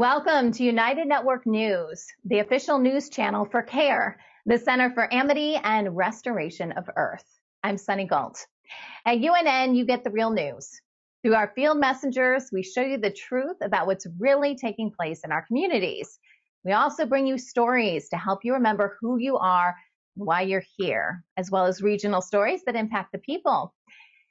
Welcome to United Network News, the official news channel for CARE, the Center for Amity and Restoration of Earth. I'm Sunny Galt. At UNN, you get the real news. Through our field messengers, we show you the truth about what's really taking place in our communities. We also bring you stories to help you remember who you are and why you're here, as well as regional stories that impact the people.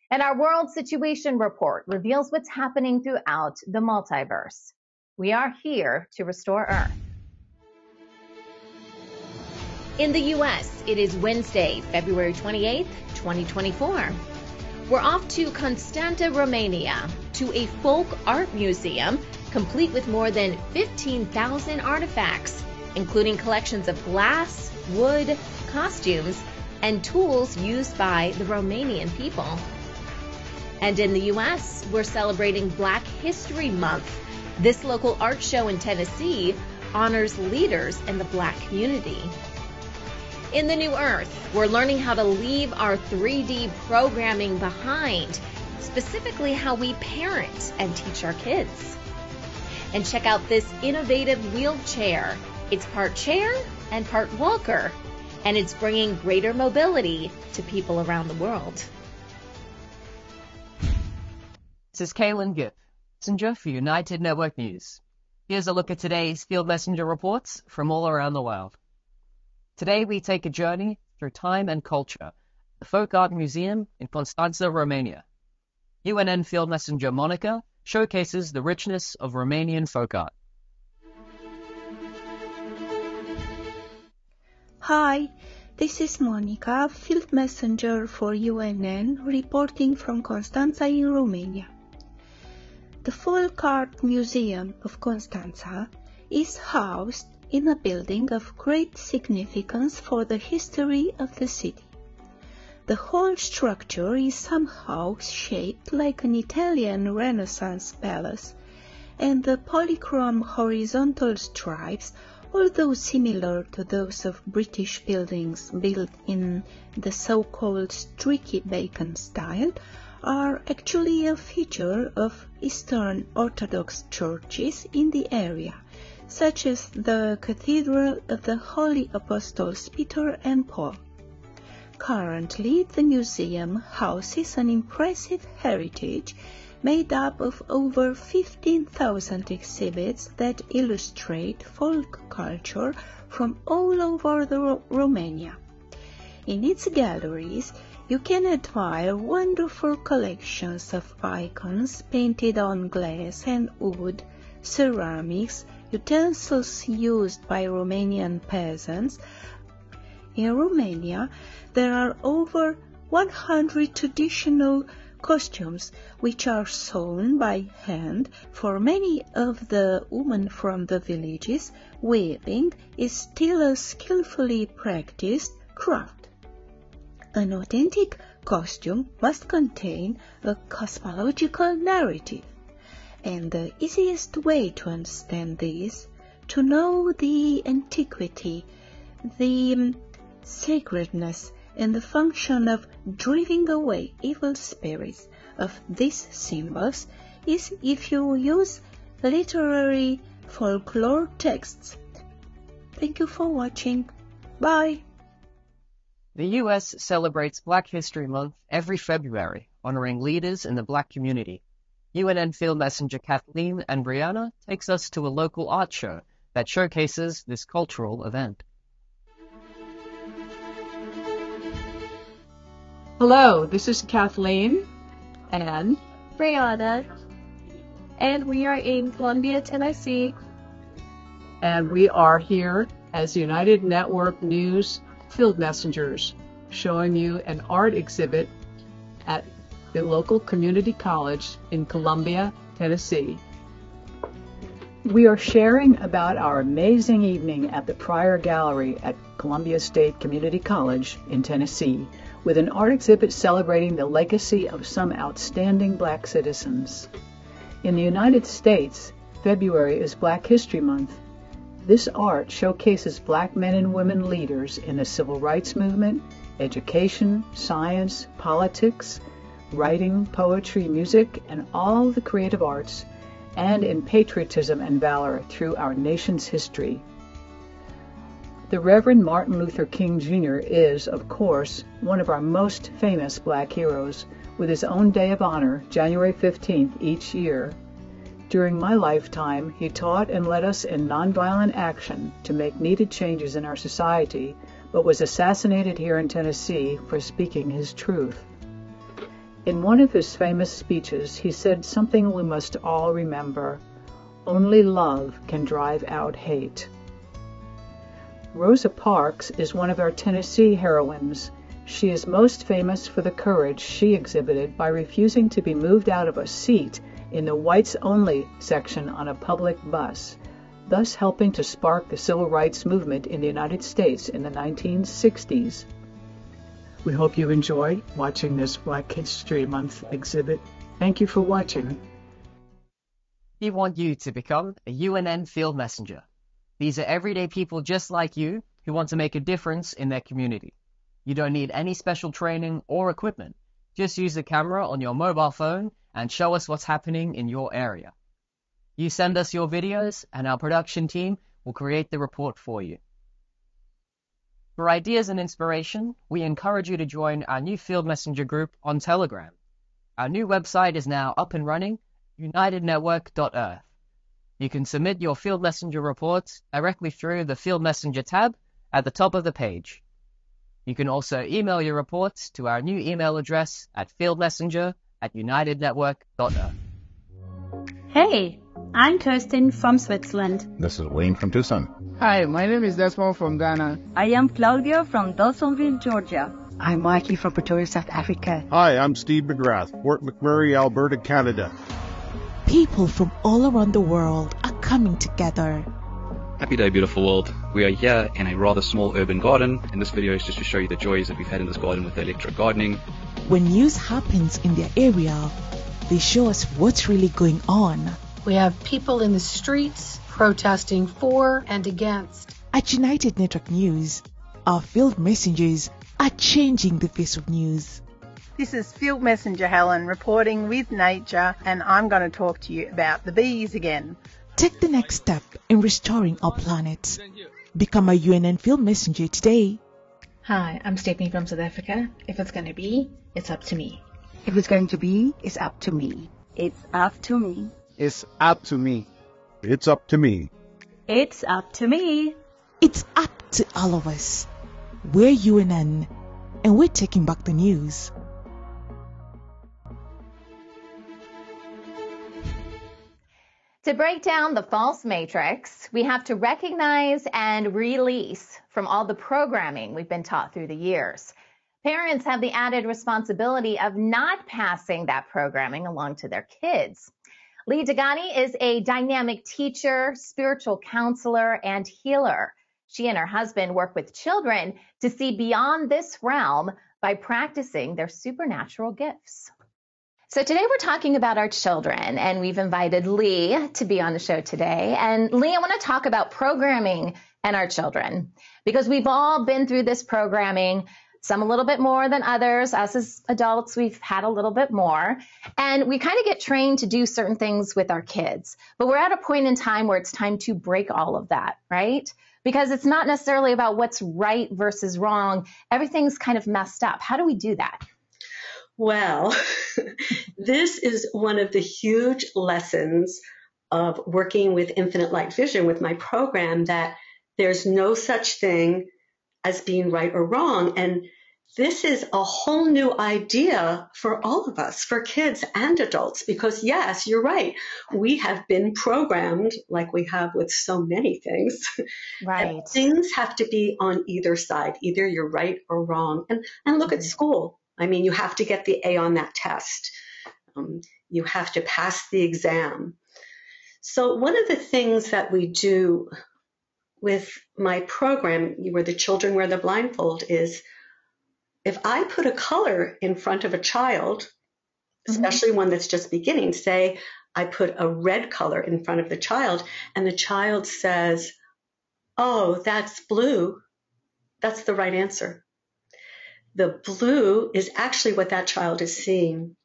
And our World Situation Report reveals what's happening throughout the multiverse. We are here to restore Earth. In the U.S., it is Wednesday, February 28th, 2024. We're off to Constanta, Romania, to a folk art museum, complete with more than 15,000 artifacts, including collections of glass, wood, costumes, and tools used by the Romanian people. And in the U.S., we're celebrating Black History Month. This local art show in Tennessee honors leaders in the Black community. In the new Earth, we're learning how to leave our 3D programming behind, specifically how we parent and teach our kids. And check out this innovative wheelchair. It's part chair and part walker, and it's bringing greater mobility to people around the world. This is Calen messenger for United Network News. Here's a look at today's field messenger reports from all around the world. Today we take a journey through time and culture, the Folk Art Museum in Constanța, Romania. UNN field messenger Monica showcases the richness of Romanian folk art. Hi, this is Monica, field messenger for UNN, reporting from Constanța in Romania. The Folk Art Museum of Constanța is housed in a building of great significance for the history of the city. The whole structure is somehow shaped like an Italian Renaissance palace, and the polychrome horizontal stripes, although similar to those of British buildings built in the so-called streaky bacon style, are actually a feature of Eastern Orthodox churches in the area, such as the Cathedral of the Holy Apostles Peter and Paul. Currently, the museum houses an impressive heritage made up of over 15,000 exhibits that illustrate folk culture from all over Romania. In its galleries, you can admire wonderful collections of icons painted on glass and wood, ceramics, utensils used by Romanian peasants. In Romania, there are over 100 traditional costumes which are sewn by hand. For many of the women from the villages, weaving is still a skillfully practiced craft. An authentic costume must contain a cosmological narrative, and the easiest way to understand this, to know the antiquity, the sacredness, and the function of driving away evil spirits of these symbols, is if you use literary folklore texts. Thank you for watching. Bye! The U.S. celebrates Black History Month every February, honoring leaders in the Black community. UNN field messenger Kathleen and Brianna takes us to a local art show that showcases this cultural event. Hello, this is Kathleen and Brianna, and we are in Columbia, Tennessee. And we are here as United Network News field messengers, showing you an art exhibit at the local community college in Columbia, Tennessee. We are sharing about our amazing evening at the Pryor Gallery at Columbia State Community College in Tennessee, with an art exhibit celebrating the legacy of some outstanding Black citizens. In the United States, February is Black History Month. This art showcases Black men and women leaders in the civil rights movement, education, science, politics, writing, poetry, music, and all the creative arts, and in patriotism and valor through our nation's history. The Reverend Martin Luther King Jr. is, of course, one of our most famous Black heroes, with his own day of honor, January 15th, each year. During my lifetime, he taught and led us in nonviolent action to make needed changes in our society, but was assassinated here in Tennessee for speaking his truth. In one of his famous speeches, he said something we must all remember: only love can drive out hate. Rosa Parks is one of our Tennessee heroines. She is most famous for the courage she exhibited by refusing to be moved out of a seat in the whites-only section on a public bus, thus helping to spark the civil rights movement in the United States in the 1960s. We hope you enjoy watching this Black History Month exhibit. Thank you for watching. We want you to become a UNN field messenger. These are everyday people just like you who want to make a difference in their community. You don't need any special training or equipment. Just use the camera on your mobile phone and show us what's happening in your area. You send us your videos and our production team will create the report for you. For ideas and inspiration, we encourage you to join our new Field Messenger group on Telegram. Our new website is now up and running, unitednetwork.earth. You can submit your Field Messenger reports directly through the Field Messenger tab at the top of the page. You can also email your reports to our new email address at fieldmessenger@unitednetwork.earth. Hey, I'm Kirsten from Switzerland. This is Wayne from Tucson. Hi, my name is Desmond from Ghana. I am Claudia from Dawsonville, Georgia. I'm Mikey from Pretoria, South Africa. Hi, I'm Steve McGrath, Fort McMurray, Alberta, Canada. People from all around the world are coming together. Happy day, beautiful world. We are here in a rather small urban garden, and this video is just to show you the joys that we've had in this garden with the electric gardening. When news happens in their area, they show us what's really going on. We have people in the streets protesting for and against. At United Network News, our field messengers are changing the face of news. This is Field Messenger Helen reporting with Nature, and I'm going to talk to you about the bees again. Take the next step in restoring our planet. Become a UNN Field Messenger today. Hi, I'm Stephanie from South Africa. If it's going to be, it's up to me. If it's going to be, it's up to me. It's up to me. It's up to me. It's up to me. It's up to me. It's up to all of us. We're UNN, and we're taking back the news. To break down the false matrix, we have to recognize and release from all the programming we've been taught through the years. Parents have the added responsibility of not passing that programming along to their kids. Lee Dagani is a dynamic teacher, spiritual counselor, and healer. She and her husband work with children to see beyond this realm by practicing their supernatural gifts. So today we're talking about our children, and we've invited Lee to be on the show today. And Lee, I want to talk about programming and our children, because we've all been through this programming, some a little bit more than others. Us as adults, we've had a little bit more, and we kind of get trained to do certain things with our kids. But we're at a point in time where it's time to break all of that, right? Because it's not necessarily about what's right versus wrong. Everything's kind of messed up. How do we do that? Well, this is one of the huge lessons of working with Infinite Light Vision with my program, that there's no such thing as being right or wrong. And this is a whole new idea for all of us, for kids and adults, because yes, you're right. We have been programmed, like we have with so many things. Right. Things have to be on either side. Either you're right or wrong. And look at school. I mean, you have to get the A on that test. You have to pass the exam. So one of the things that we do with my program, where the children wear the blindfold, is if I put a color in front of a child, especially one that's just beginning, say I put a red color in front of the child, and the child says, "Oh, that's blue," that's the right answer. The blue is actually what that child is seeing.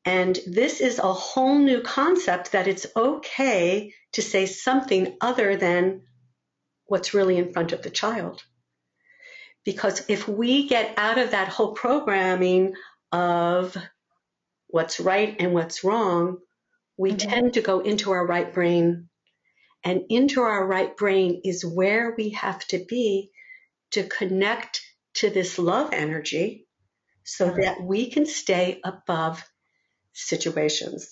And this is a whole new concept that it's okay to say something other than what's really in front of the child. Because if we get out of that whole programming of what's right and what's wrong, we tend to go into our right brain. And into our right brain is where we have to be to connect to this love energy so that we can stay above situations.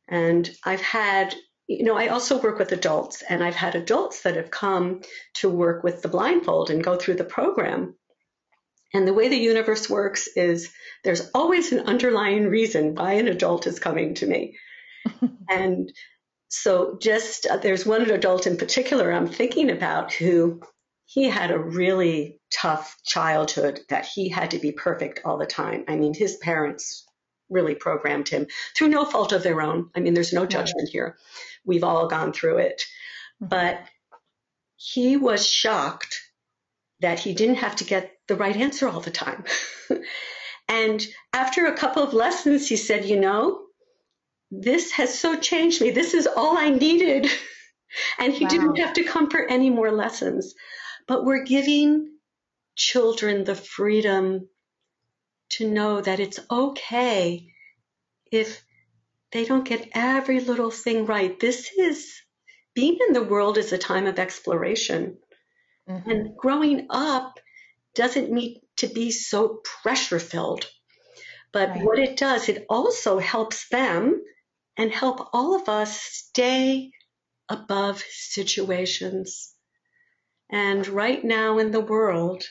And I've had, I also work with adults, and I've had adults that have come to work with the blindfold and go through the program. And the way the universe works is there's always an underlying reason why an adult is coming to me. And so there's one adult in particular I'm thinking about who he had a really tough childhood that he had to be perfect all the time. I mean, his parents really programmed him through no fault of their own. I mean, there's no judgment here. We've all gone through it. But he was shocked that he didn't have to get the right answer all the time. And after a couple of lessons, he said, this has so changed me. This is all I needed. And he didn't have to come for any more lessons. But we're giving children the freedom to know that it's okay if they don't get every little thing right. Being in the world is a time of exploration. And growing up doesn't need to be so pressure filled. But what it does, it also helps them and help all of us stay above situations. And right now in the world,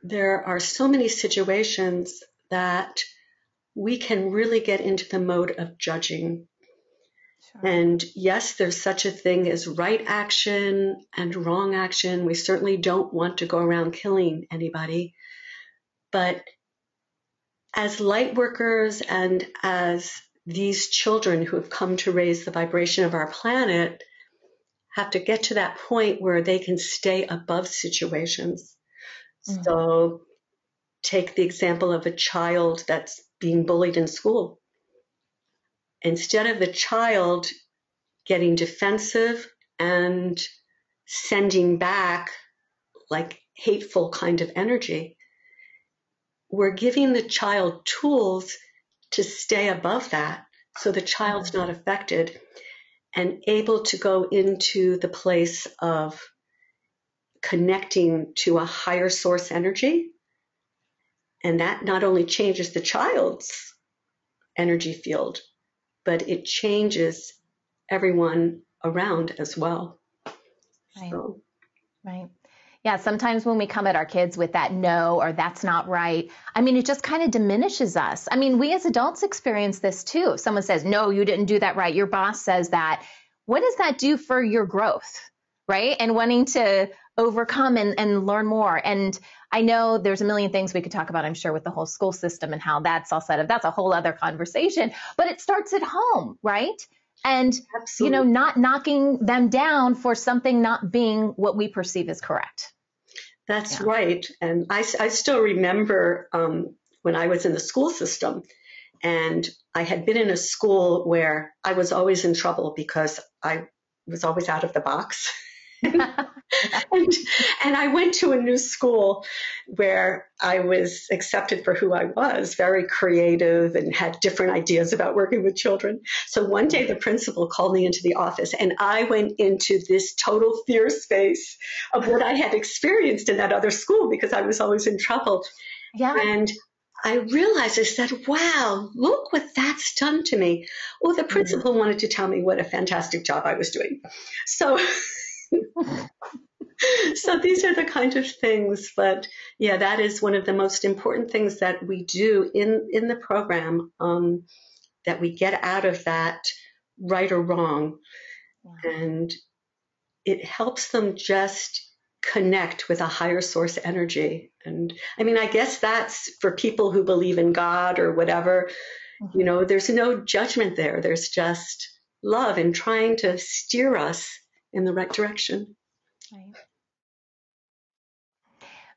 there are so many situations that we can really get into the mode of judging. And yes, there's such a thing as right action and wrong action. We certainly don't want to go around killing anybody. But as light workers and as these children who have come to raise the vibration of our planet have to get to that point where they can stay above situations. So take the example of a child that's being bullied in school. Instead of the child getting defensive and sending back like hateful kind of energy, we're giving the child tools to stay above that so the child's not affected and able to go into the place of connecting to a higher source energy. And that not only changes the child's energy field, but it changes everyone around as well. Right. Yeah, sometimes when we come at our kids with that no or that's not right, I mean, it just kind of diminishes us. I mean, we as adults experience this too. If someone says, no, you didn't do that right, your boss says that, what does that do for your growth, right? And wanting to overcome and learn more. And I know there's a million things we could talk about, I'm sure, with the whole school system and how that's all set up. That's a whole other conversation, but it starts at home, right? And, not knocking them down for something not being what we perceive as correct. That's right. And I still remember when I was in the school system, and I had been in a school where I was always in trouble because I was always out of the box. And I went to a new school where I was accepted for who I was, very creative and had different ideas about working with children. So one day the principal called me into the office and I went into this total fear space of what I had experienced in that other school because I was always in trouble. Yeah. And I realized, I said, wow, look what that's done to me. Well, the principal wanted to tell me what a fantastic job I was doing. So these are the kind of things, but yeah, that is one of the most important things that we do in the program, that we get out of that right or wrong. And it helps them just connect with a higher source energy. And I mean, I guess that's for people who believe in God or whatever, there's no judgment there. There's just love and trying to steer us in the right direction. Right.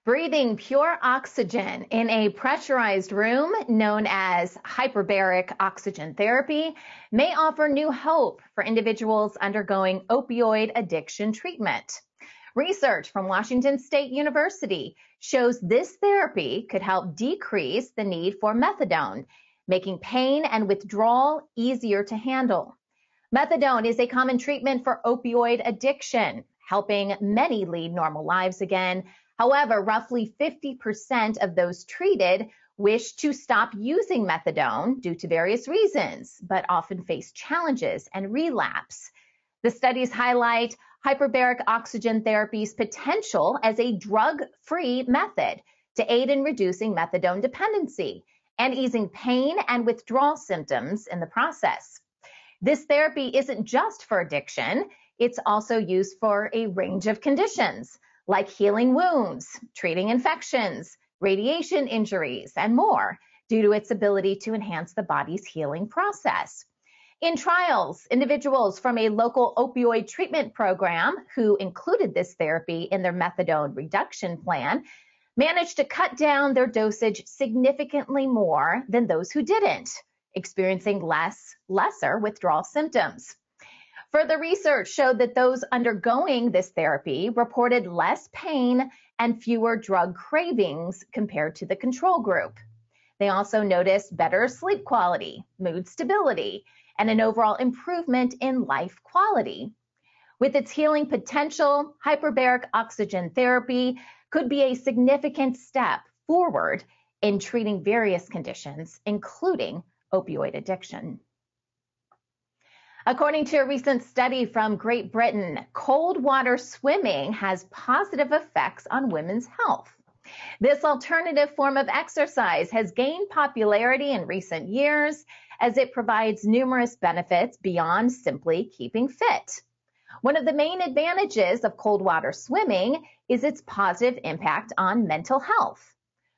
Breathing pure oxygen in a pressurized room known as hyperbaric oxygen therapy may offer new hope for individuals undergoing opioid addiction treatment. Research from Washington State University shows this therapy could help decrease the need for methadone, making pain and withdrawal easier to handle. Methadone is a common treatment for opioid addiction, helping many lead normal lives again. However, roughly 50% of those treated wish to stop using methadone due to various reasons, but often face challenges and relapse. The studies highlight hyperbaric oxygen therapy's potential as a drug-free method to aid in reducing methadone dependency and easing pain and withdrawal symptoms in the process. This therapy isn't just for addiction, it's also used for a range of conditions, like healing wounds, treating infections, radiation injuries, and more, due to its ability to enhance the body's healing process. In trials, individuals from a local opioid treatment program who included this therapy in their methadone reduction plan managed to cut down their dosage significantly more than those who didn't, experiencing lesser withdrawal symptoms. Further research showed that those undergoing this therapy reported less pain and fewer drug cravings compared to the control group. They also noticed better sleep quality, mood stability, and an overall improvement in life quality. With its healing potential, hyperbaric oxygen therapy could be a significant step forward in treating various conditions, including opioid addiction. According to a recent study from Great Britain, cold water swimming has positive effects on women's health. This alternative form of exercise has gained popularity in recent years as it provides numerous benefits beyond simply keeping fit. One of the main advantages of cold water swimming is its positive impact on mental health.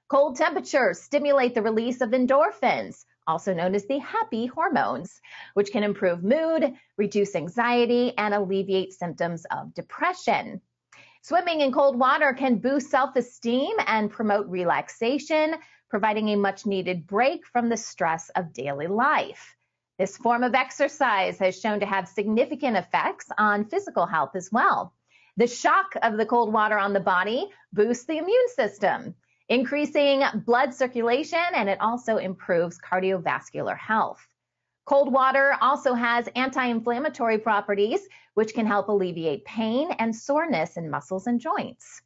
Cold temperatures stimulate the release of endorphins, also known as the happy hormones, which can improve mood, reduce anxiety, and alleviate symptoms of depression. Swimming in cold water can boost self-esteem and promote relaxation, providing a much-needed break from the stress of daily life. This form of exercise has shown to have significant effects on physical health as well. The shock of the cold water on the body boosts the immune system, increasing blood circulation, and it also improves cardiovascular health. Cold water also has anti-inflammatory properties, which can help alleviate pain and soreness in muscles and joints.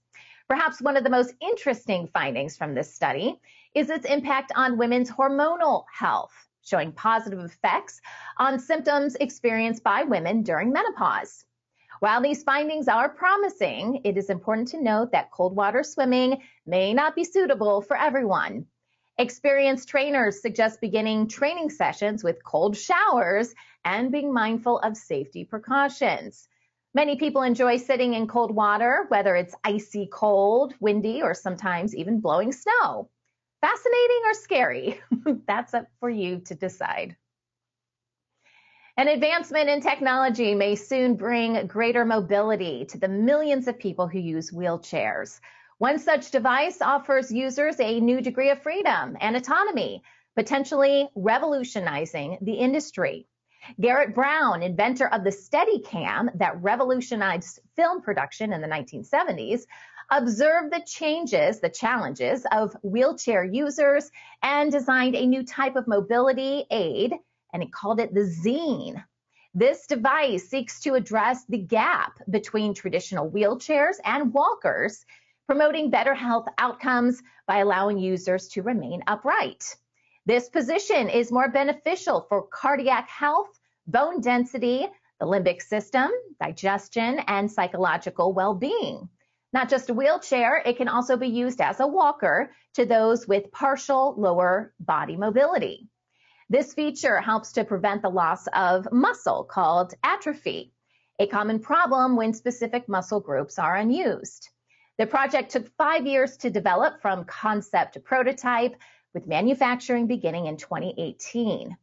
Perhaps one of the most interesting findings from this study is its impact on women's hormonal health, showing positive effects on symptoms experienced by women during menopause. While these findings are promising, it is important to note that cold water swimming may not be suitable for everyone. Experienced trainers suggest beginning training sessions with cold showers and being mindful of safety precautions. Many people enjoy sitting in cold water, whether it's icy cold, windy, or sometimes even blowing snow. Fascinating or scary? That's up for you to decide. An advancement in technology may soon bring greater mobility to the millions of people who use wheelchairs. One such device offers users a new degree of freedom and autonomy, potentially revolutionizing the industry. Garrett Brown, inventor of the Steadicam that revolutionized film production in the 1970s, observed the challenges of wheelchair users and designed a new type of mobility aid, and he called it the Zine. This device seeks to address the gap between traditional wheelchairs and walkers, promoting better health outcomes by allowing users to remain upright. This position is more beneficial for cardiac health, bone density, the limbic system, digestion, and psychological well-being. Not just a wheelchair, it can also be used as a walker to those with partial lower body mobility. This feature helps to prevent the loss of muscle called atrophy, a common problem when specific muscle groups are unused. The project took 5 years to develop from concept to prototype, with manufacturing beginning in 2018.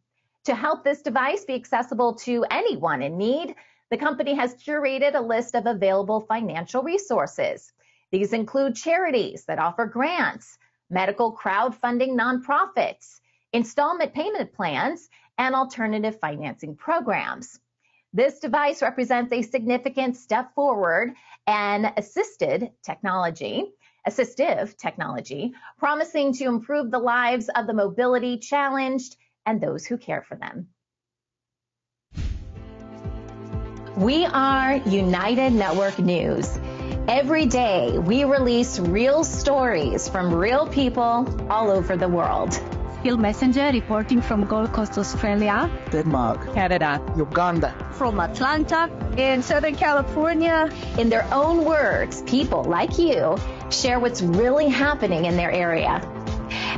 To help this device be accessible to anyone in need, the company has curated a list of available financial resources. These include charities that offer grants, medical crowdfunding nonprofits, installment payment plans, and alternative financing programs. This device represents a significant step forward and assistive technology, promising to improve the lives of the mobility challenged and those who care for them. We are United Network News. Every day, we release real stories from real people all over the world. Field Messenger reporting from Gold Coast, Australia, Denmark, Canada, Uganda, From Atlanta in Southern California. In their own words, people like you share what's really happening in their area.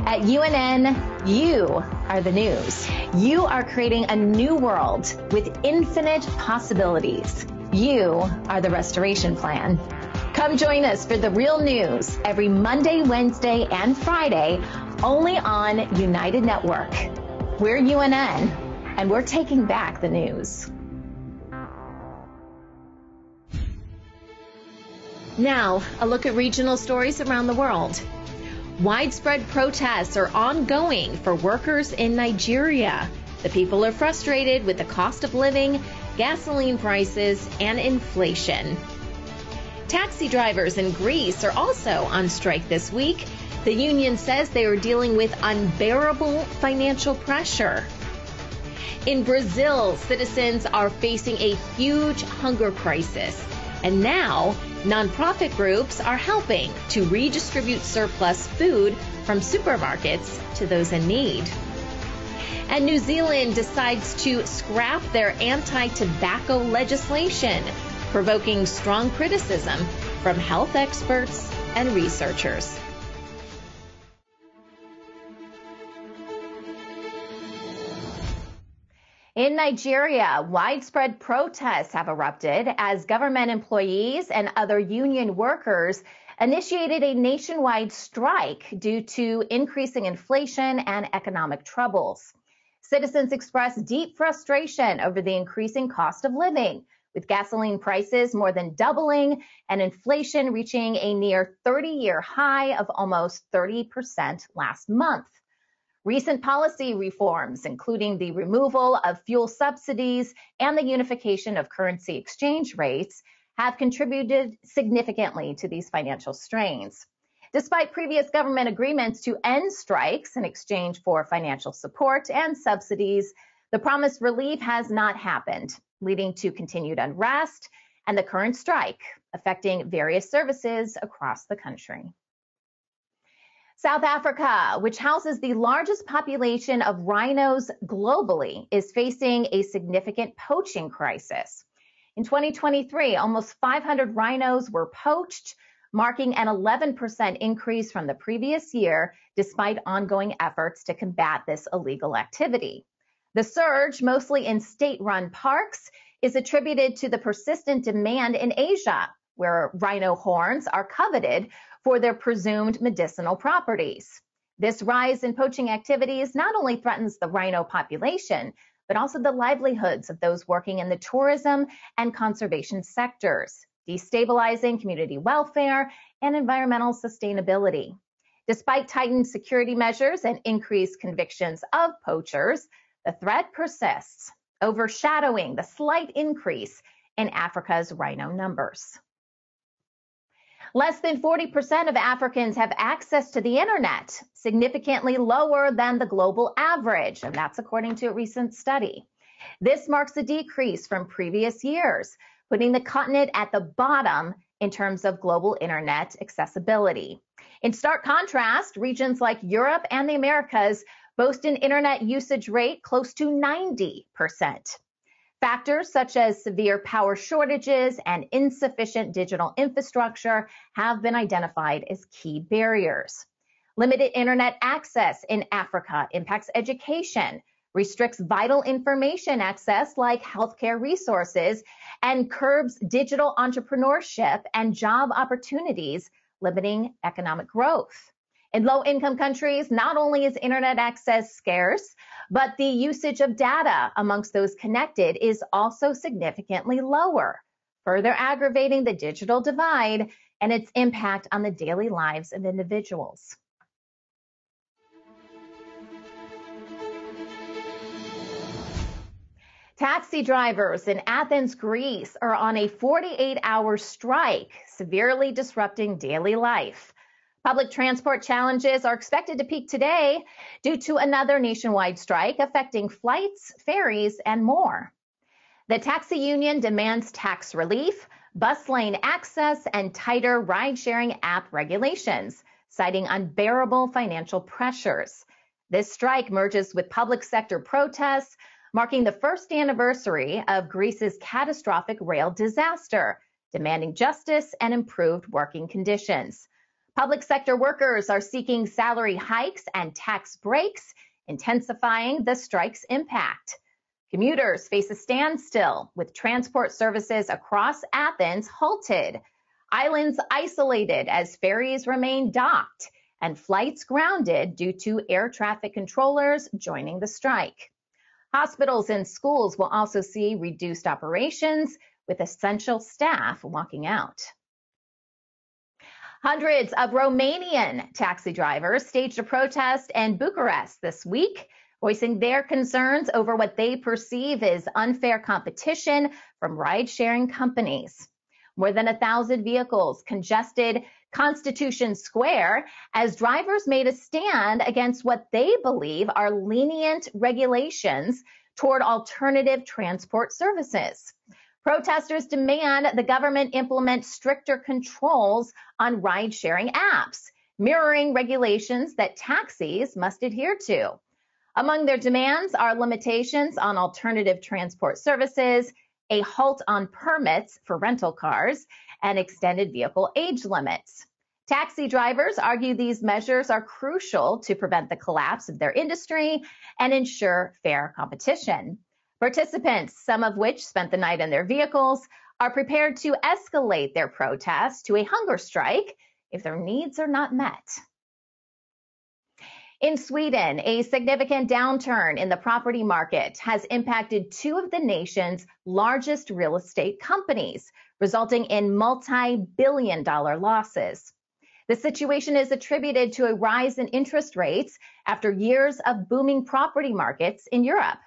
At UNN, you are the news. You are creating a new world with infinite possibilities. You are the restoration plan. Come join us for the real news every Monday, Wednesday, and Friday, only on United Network. We're UNN, and we're taking back the news. Now, a look at regional stories around the world. Widespread protests are ongoing for workers in Nigeria. The people are frustrated with the cost of living, gasoline prices, and inflation. Taxi drivers in Greece are also on strike this week. The union says they are dealing with unbearable financial pressure. In Brazil, citizens are facing a huge hunger crisis. And now, nonprofit groups are helping to redistribute surplus food from supermarkets to those in need. And New Zealand decides to scrap their anti-tobacco legislation, provoking strong criticism from health experts and researchers. In Nigeria, widespread protests have erupted as government employees and other union workers initiated a nationwide strike due to increasing inflation and economic troubles. Citizens expressed deep frustration over the increasing cost of living, with gasoline prices more than doubling and inflation reaching a near 30-year high of almost 30% last month. Recent policy reforms, including the removal of fuel subsidies and the unification of currency exchange rates, have contributed significantly to these financial strains. Despite previous government agreements to end strikes in exchange for financial support and subsidies, the promised relief has not happened, leading to continued unrest and the current strike affecting various services across the country. South Africa, which houses the largest population of rhinos globally, is facing a significant poaching crisis. In 2023, almost 500 rhinos were poached, marking an 11% increase from the previous year, despite ongoing efforts to combat this illegal activity. The surge, mostly in state-run parks, is attributed to the persistent demand in Asia, where rhino horns are coveted for their presumed medicinal properties. This rise in poaching activities not only threatens the rhino population, but also the livelihoods of those working in the tourism and conservation sectors, destabilizing community welfare and environmental sustainability. Despite tightened security measures and increased convictions of poachers, the threat persists, overshadowing the slight increase in Africa's rhino numbers. Less than 40% of Africans have access to the internet, significantly lower than the global average, and that's according to a recent study. This marks a decrease from previous years, putting the continent at the bottom in terms of global internet accessibility. In stark contrast, regions like Europe and the Americas boast an internet usage rate close to 90%. Factors such as severe power shortages and insufficient digital infrastructure have been identified as key barriers. Limited internet access in Africa impacts education, restricts vital information access like healthcare resources, and curbs digital entrepreneurship and job opportunities, limiting economic growth. In low-income countries, not only is internet access scarce, but the usage of data amongst those connected is also significantly lower, further aggravating the digital divide and its impact on the daily lives of individuals. Taxi drivers in Athens, Greece are on a 48-hour strike, severely disrupting daily life. Public transport challenges are expected to peak today due to another nationwide strike affecting flights, ferries, and more. The taxi union demands tax relief, bus lane access, and tighter ride-sharing app regulations, citing unbearable financial pressures. This strike merges with public sector protests, marking the first anniversary of Greece's catastrophic rail disaster, demanding justice and improved working conditions. Public sector workers are seeking salary hikes and tax breaks, intensifying the strike's impact. Commuters face a standstill, with transport services across Athens halted, islands isolated as ferries remain docked, and flights grounded due to air traffic controllers joining the strike. Hospitals and schools will also see reduced operations, with essential staff walking out. Hundreds of Romanian taxi drivers staged a protest in Bucharest this week, voicing their concerns over what they perceive as unfair competition from ride-sharing companies. More than 1,000 vehicles congested Constitution Square as drivers made a stand against what they believe are lenient regulations toward alternative transport services. Protesters demand the government implement stricter controls on ride-sharing apps, mirroring regulations that taxis must adhere to. Among their demands are limitations on alternative transport services, a halt on permits for rental cars, and extended vehicle age limits. Taxi drivers argue these measures are crucial to prevent the collapse of their industry and ensure fair competition. Participants, some of which spent the night in their vehicles, are prepared to escalate their protests to a hunger strike if their needs are not met. In Sweden, a significant downturn in the property market has impacted two of the nation's largest real estate companies, resulting in multi-billion-dollar losses. The situation is attributed to a rise in interest rates after years of booming property markets in Europe.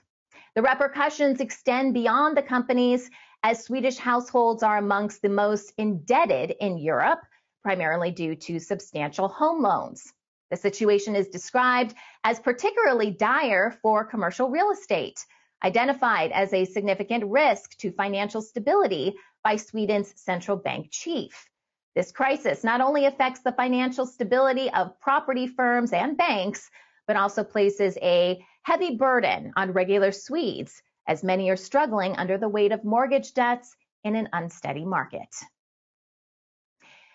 The repercussions extend beyond the companies, as Swedish households are amongst the most indebted in Europe, primarily due to substantial home loans. The situation is described as particularly dire for commercial real estate, identified as a significant risk to financial stability by Sweden's central bank chief. This crisis not only affects the financial stability of property firms and banks, but also places a heavy burden on regular Swedes, as many are struggling under the weight of mortgage debts in an unsteady market.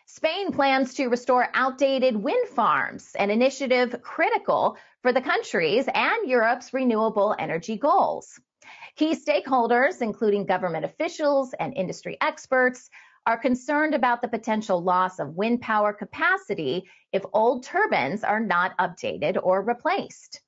Spain plans to restore outdated wind farms, an initiative critical for the country's and Europe's renewable energy goals. Key stakeholders, including government officials and industry experts, are concerned about the potential loss of wind power capacity if old turbines are not updated or replaced.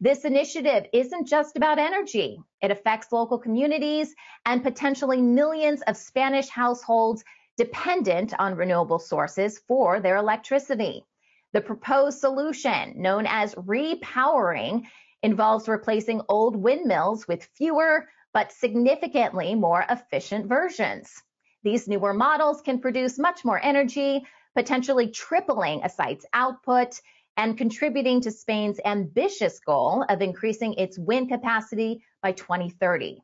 This initiative isn't just about energy. It affects local communities and potentially millions of Spanish households dependent on renewable sources for their electricity. The proposed solution, known as repowering, involves replacing old windmills with fewer but significantly more efficient versions. These newer models can produce much more energy, potentially tripling a site's output and contributing to Spain's ambitious goal of increasing its wind capacity by 2030.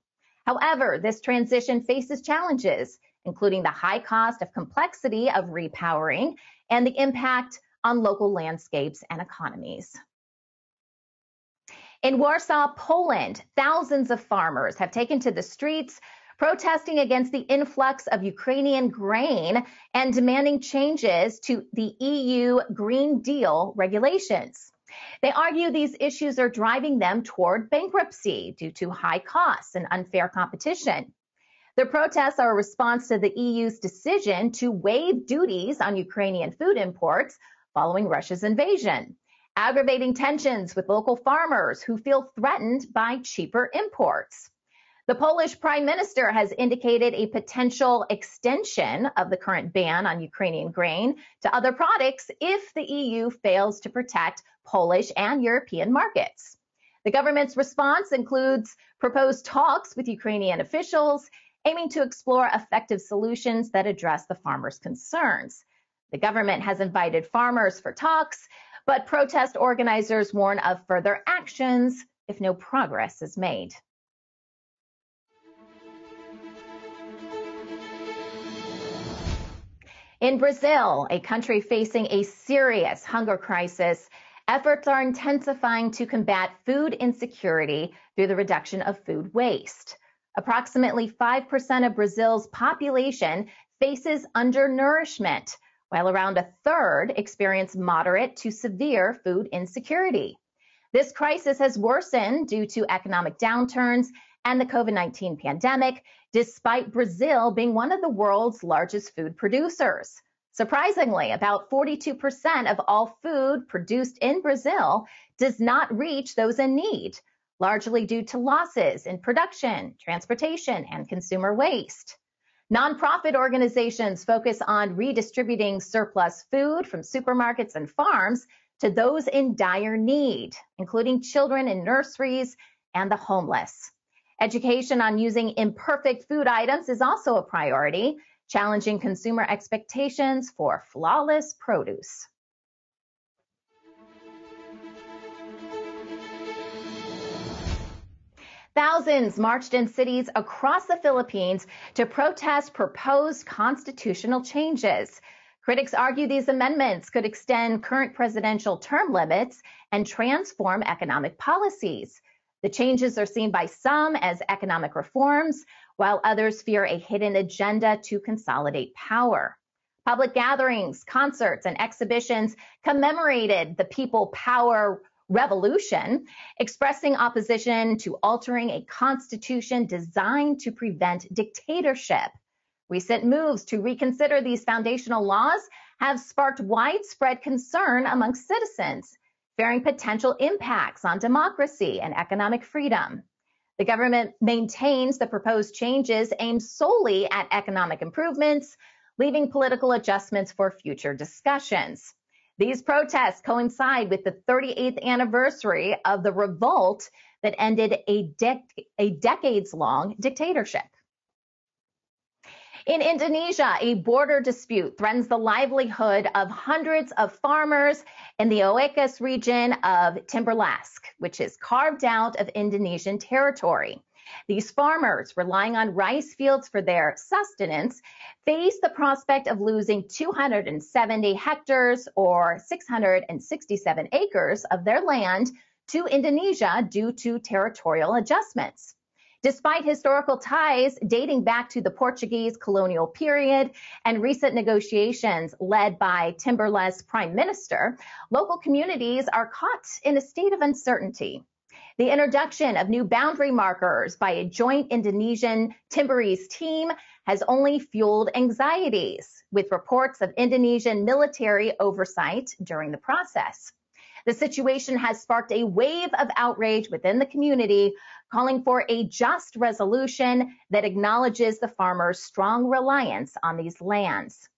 However, this transition faces challenges, including the high cost of complexity of repowering and the impact on local landscapes and economies. In Warsaw, Poland, thousands of farmers have taken to the streets protesting against the influx of Ukrainian grain and demanding changes to the EU Green Deal regulations. They argue these issues are driving them toward bankruptcy due to high costs and unfair competition. The protests are a response to the EU's decision to waive duties on Ukrainian food imports following Russia's invasion, aggravating tensions with local farmers who feel threatened by cheaper imports. The Polish Prime Minister has indicated a potential extension of the current ban on Ukrainian grain to other products if the EU fails to protect Polish and European markets. The government's response includes proposed talks with Ukrainian officials aiming to explore effective solutions that address the farmers' concerns. The government has invited farmers for talks, but protest organizers warn of further actions if no progress is made. In Brazil, a country facing a serious hunger crisis, efforts are intensifying to combat food insecurity through the reduction of food waste. Approximately 5% of Brazil's population faces undernourishment, while around a third experience moderate to severe food insecurity. This crisis has worsened due to economic downturns and the COVID-19 pandemic, despite Brazil being one of the world's largest food producers. Surprisingly, about 42% of all food produced in Brazil does not reach those in need, largely due to losses in production, transportation, and consumer waste. Nonprofit organizations focus on redistributing surplus food from supermarkets and farms to those in dire need, including children in nurseries and the homeless. Education on using imperfect food items is also a priority, challenging consumer expectations for flawless produce. Thousands marched in cities across the Philippines to protest proposed constitutional changes. Critics argue these amendments could extend current presidential term limits and transform economic policies. The changes are seen by some as economic reforms, while others fear a hidden agenda to consolidate power. Public gatherings, concerts, and exhibitions commemorated the People Power Revolution, expressing opposition to altering a constitution designed to prevent dictatorship. Recent moves to reconsider these foundational laws have sparked widespread concern amongst citizens, fearing potential impacts on democracy and economic freedom. The government maintains the proposed changes aim solely at economic improvements, leaving political adjustments for future discussions. These protests coincide with the 38th anniversary of the revolt that ended a decades-long dictatorship. In Indonesia, a border dispute threatens the livelihood of hundreds of farmers in the Oasis region of Timor-Leste, which is carved out of Indonesian territory. These farmers, relying on rice fields for their sustenance, face the prospect of losing 270 hectares or 667 acres of their land to Indonesia due to territorial adjustments. Despite historical ties dating back to the Portuguese colonial period and recent negotiations led by Timor-Leste Prime Minister, local communities are caught in a state of uncertainty. The introduction of new boundary markers by a joint Indonesian Timorese team has only fueled anxieties, with reports of Indonesian military oversight during the process. The situation has sparked a wave of outrage within the community, calling for a just resolution that acknowledges the farmers' strong reliance on these lands.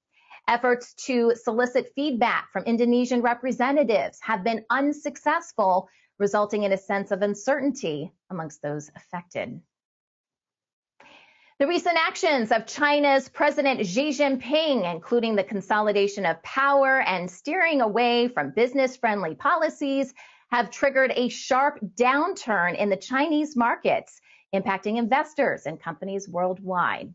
Efforts to solicit feedback from Indonesian representatives have been unsuccessful, resulting in a sense of uncertainty amongst those affected. The recent actions of China's President Xi Jinping, including the consolidation of power and steering away from business-friendly policies, have triggered a sharp downturn in the Chinese markets, impacting investors and companies worldwide.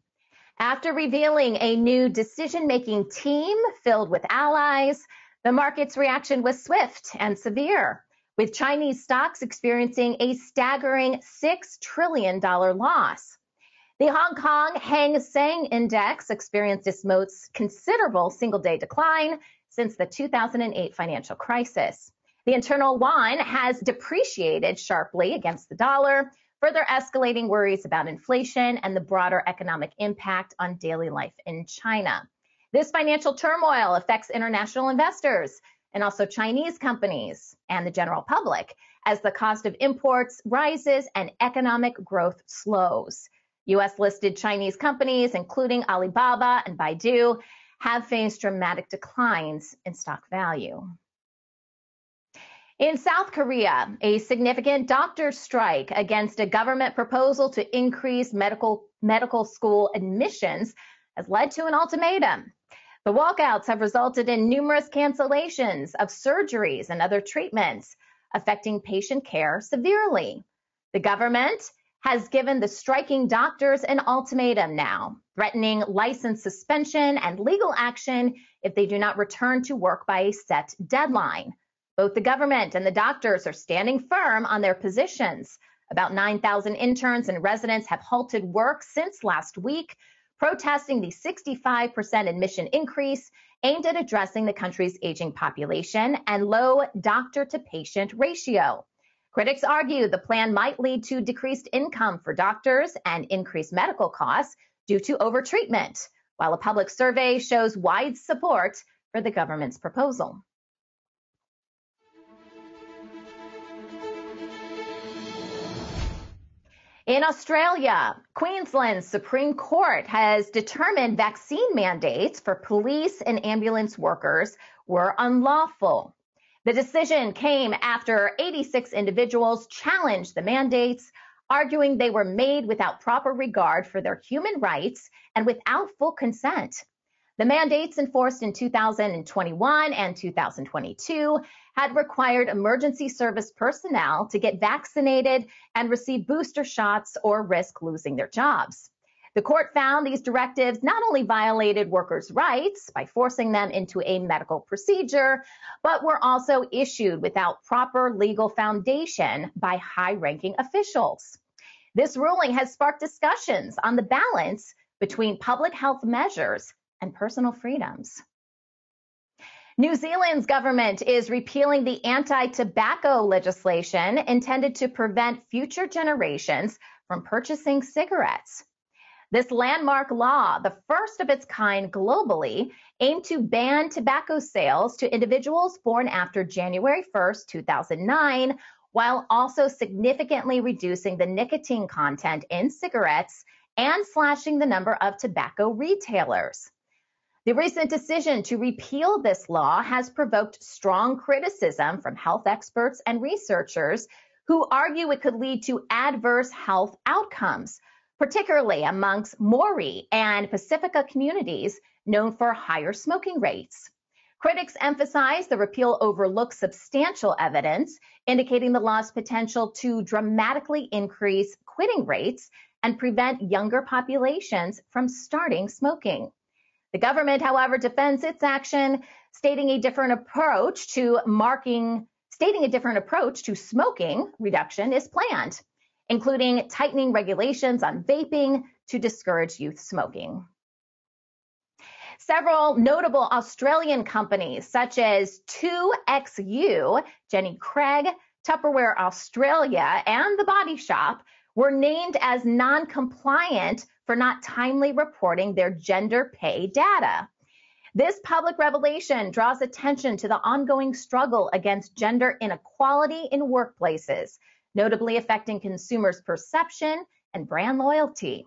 After revealing a new decision-making team filled with allies, the market's reaction was swift and severe, with Chinese stocks experiencing a staggering $6 trillion loss. The Hong Kong Hang Seng Index experienced its most considerable single-day decline since the 2008 financial crisis. The internal yuan has depreciated sharply against the dollar, further escalating worries about inflation and the broader economic impact on daily life in China. This financial turmoil affects international investors, and also Chinese companies and the general public as the cost of imports rises and economic growth slows. U.S.-listed Chinese companies, including Alibaba and Baidu, have faced dramatic declines in stock value. In South Korea, a significant doctor strike against a government proposal to increase medical school admissions has led to an ultimatum. The walkouts have resulted in numerous cancellations of surgeries and other treatments, affecting patient care severely. The government has given the striking doctors an ultimatum now, threatening license suspension and legal action if they do not return to work by a set deadline. Both the government and the doctors are standing firm on their positions. About 9,000 interns and residents have halted work since last week, protesting the 65% admission increase aimed at addressing the country's aging population and low doctor-to-patient ratio. Critics argue the plan might lead to decreased income for doctors and increased medical costs due to overtreatment, while a public survey shows wide support for the government's proposal. In Australia, Queensland's Supreme Court has determined vaccine mandates for police and ambulance workers were unlawful. The decision came after 86 individuals challenged the mandates, arguing they were made without proper regard for their human rights and without full consent. The mandates enforced in 2021 and 2022 had required emergency service personnel to get vaccinated and receive booster shots or risk losing their jobs. The court found these directives not only violated workers' rights by forcing them into a medical procedure, but were also issued without proper legal foundation by high-ranking officials. This ruling has sparked discussions on the balance between public health measures and personal freedoms. New Zealand's government is repealing the anti-tobacco legislation intended to prevent future generations from purchasing cigarettes. This landmark law, the first of its kind globally, aimed to ban tobacco sales to individuals born after January 1st, 2009, while also significantly reducing the nicotine content in cigarettes and slashing the number of tobacco retailers. The recent decision to repeal this law has provoked strong criticism from health experts and researchers who argue it could lead to adverse health outcomes, particularly amongst Maori and Pacifica communities known for higher smoking rates. Critics emphasize the repeal overlooks substantial evidence indicating the law's potential to dramatically increase quitting rates and prevent younger populations from starting smoking. The government, however, defends its action, stating a different approach to smoking reduction is planned, including tightening regulations on vaping to discourage youth smoking. Several notable Australian companies, such as 2XU, Jenny Craig, Tupperware Australia, and The Body Shop, were named as non-compliant for not timely reporting their gender pay data. This public revelation draws attention to the ongoing struggle against gender inequality in workplaces, notably affecting consumers' perception and brand loyalty.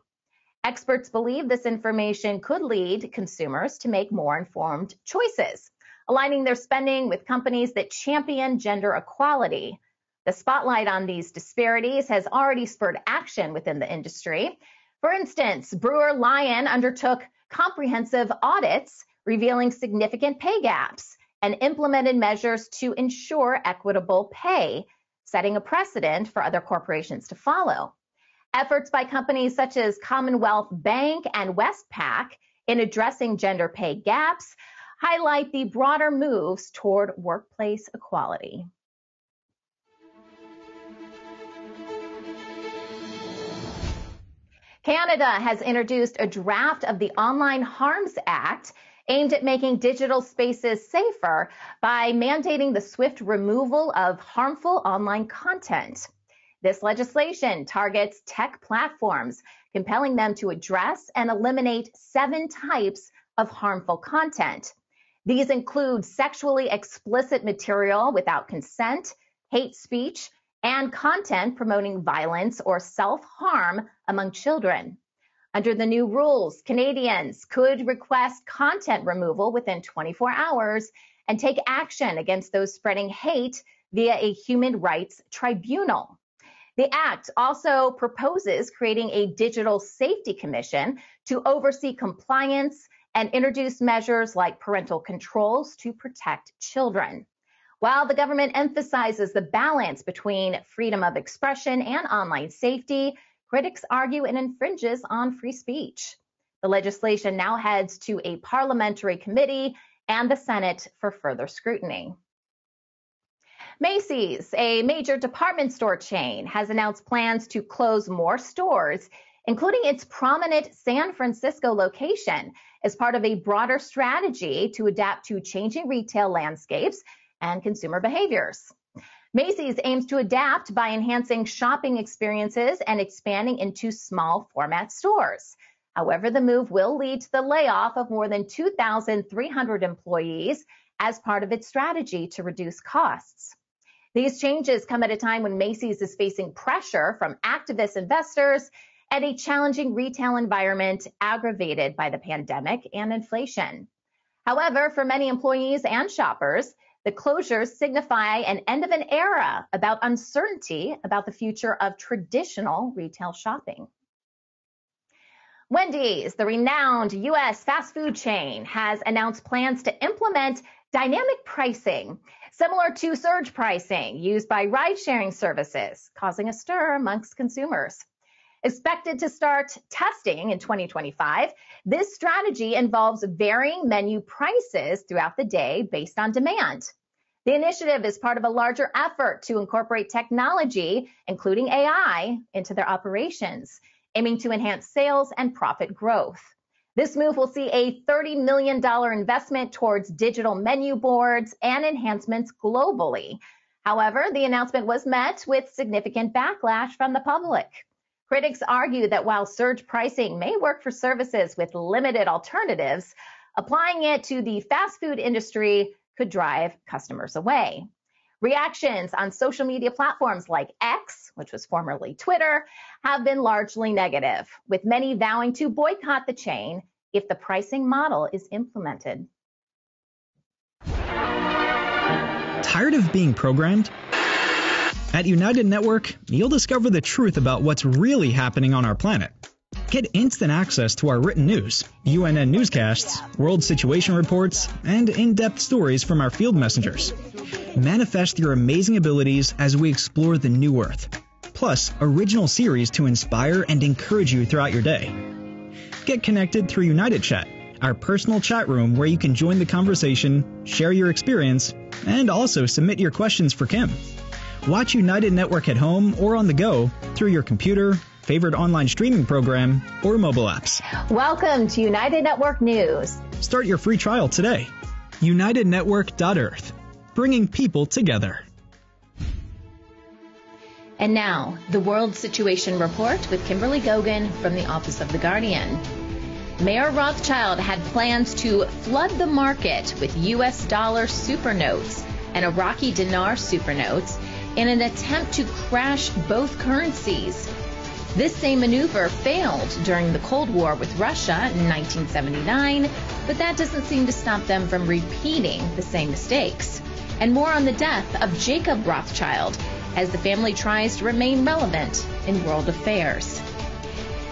Experts believe this information could lead consumers to make more informed choices, aligning their spending with companies that champion gender equality. The spotlight on these disparities has already spurred action within the industry. For instance, Brewer Lion undertook comprehensive audits revealing significant pay gaps and implemented measures to ensure equitable pay, setting a precedent for other corporations to follow. Efforts by companies such as Commonwealth Bank and Westpac in addressing gender pay gaps highlight the broader moves toward workplace equality. Canada has introduced a draft of the Online Harms Act aimed at making digital spaces safer by mandating the swift removal of harmful online content. This legislation targets tech platforms, compelling them to address and eliminate 7 types of harmful content. These include sexually explicit material without consent, hate speech, and content promoting violence or self-harm among children. Under the new rules, Canadians could request content removal within 24 hours and take action against those spreading hate via a human rights tribunal. The act also proposes creating a digital safety commission to oversee compliance and introduce measures like parental controls to protect children. While the government emphasizes the balance between freedom of expression and online safety, critics argue it infringes on free speech. The legislation now heads to a parliamentary committee and the Senate for further scrutiny. Macy's, a major department store chain, has announced plans to close more stores, including its prominent San Francisco location, as part of a broader strategy to adapt to changing retail landscapes and consumer behaviors. Macy's aims to adapt by enhancing shopping experiences and expanding into small format stores. However, the move will lead to the layoff of more than 2,300 employees as part of its strategy to reduce costs. These changes come at a time when Macy's is facing pressure from activist investors and a challenging retail environment aggravated by the pandemic and inflation. However, for many employees and shoppers, the closures signify an end of an era about uncertainty about the future of traditional retail shopping. Wendy's, the renowned U.S. fast food chain, has announced plans to implement dynamic pricing, similar to surge pricing used by ride-sharing services, causing a stir amongst consumers. Expected to start testing in 2025, this strategy involves varying menu prices throughout the day based on demand. The initiative is part of a larger effort to incorporate technology, including AI, into their operations, aiming to enhance sales and profit growth. This move will see a $30 million investment towards digital menu boards and enhancements globally. However, the announcement was met with significant backlash from the public. Critics argue that while surge pricing may work for services with limited alternatives, applying it to the fast food industry could drive customers away. Reactions on social media platforms like X, which was formerly Twitter, have been largely negative, with many vowing to boycott the chain if the pricing model is implemented. Tired of being programmed? At United Network, you'll discover the truth about what's really happening on our planet. Get instant access to our written news, UNN newscasts, world situation reports, and in-depth stories from our field messengers. Manifest your amazing abilities as we explore the new Earth, plus original series to inspire and encourage you throughout your day. Get connected through United Chat, our personal chat room where you can join the conversation, share your experience, and also submit your questions for Kim. Watch United Network at home or on the go through your computer, favorite online streaming program, or mobile apps. Welcome to United Network News. Start your free trial today. UnitedNetwork.Earth, bringing people together. And now, the World Situation Report with Kimberly Gogan from the Office of the Guardian. Mayor Rothschild had plans to flood the market with U.S. dollar supernotes and Iraqi dinar supernotes in an attempt to crash both currencies. This same maneuver failed during the Cold War with Russia in 1979, but that doesn't seem to stop them from repeating the same mistakes. And more on the death of Jacob Rothschild as the family tries to remain relevant in world affairs.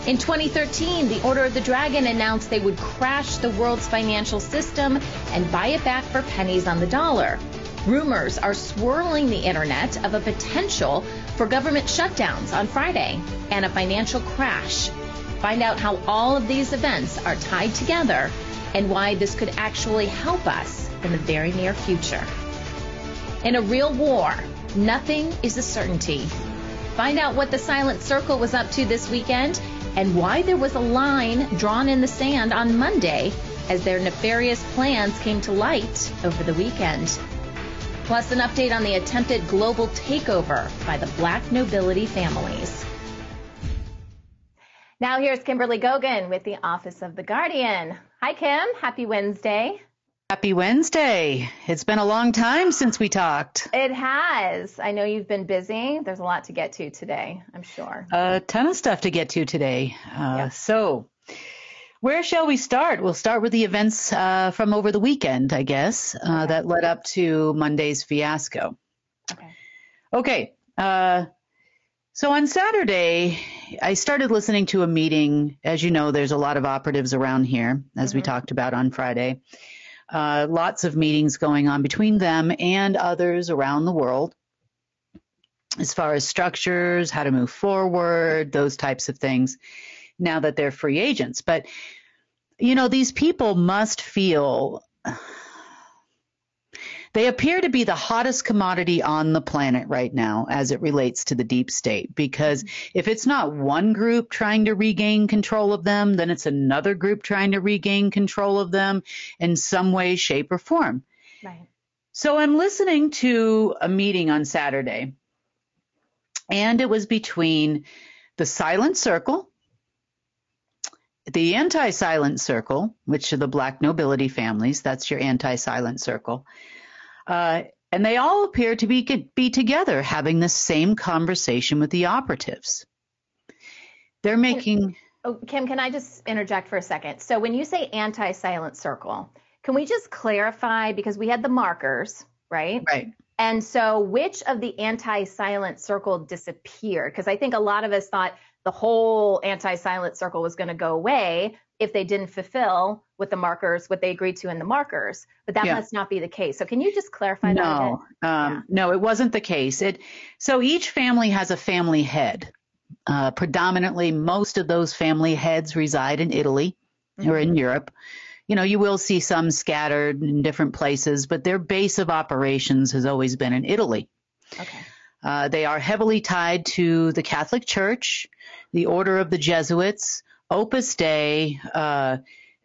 In 2013, the Order of the Dragon announced they would crash the world's financial system and buy it back for pennies on the dollar. Rumors are swirling the internet of a potential for government shutdowns on Friday and a financial crash. Find out how all of these events are tied together and why this could actually help us in the very near future. In a real war, nothing is a certainty. Find out what the Silent Circle was up to this weekend and why there was a line drawn in the sand on Monday as their nefarious plans came to light over the weekend. Plus an update on the attempted global takeover by the black nobility families. Now here's Kimberly Gogan with the Office of the Guardian. Hi, Kim. Happy Wednesday. Happy Wednesday. It's been a long time since we talked. It has. I know you've been busy. There's a lot to get to today, I'm sure. A ton of stuff to get to today. So where shall we start? We'll start with the events from over the weekend, I guess, that led up to Monday's fiasco. Okay. So on Saturday, I started listening to a meeting. As you know, there's a lot of operatives around here, as we talked about on Friday. Lots of meetings going on between them and others around the world as far as structures, how to move forward, those types of things, now that they're free agents. But, you know, these people must feel they appear to be the hottest commodity on the planet right now as it relates to the deep state, because if it's not one group trying to regain control of them, then it's another group trying to regain control of them in some way, shape, or form. Right. So I'm listening to a meeting on Saturday, and it was between the Silent Circle, the Anti-Silent Circle, which are the Black nobility families. That's your Anti-Silent Circle. And they all appear to be together having the same conversation with the operatives. They're making... Kim, can I just interject for a second? So when you say anti-silent circle, can we just clarify, because we had the markers, right? Right. And so which of the anti-silent circle disappeared? Because I think a lot of us thought the whole anti-silent circle was going to go away if they didn't fulfill with the markers, what they agreed to in the markers, but that must not be the case. So can you just clarify that a bit? No, it wasn't the case. So each family has a family head. Predominantly, most of those family heads reside in Italy or in Europe. You know, you will see some scattered in different places, but their base of operations has always been in Italy. Okay. They are heavily tied to the Catholic Church, the Order of the Jesuits, Opus Dei.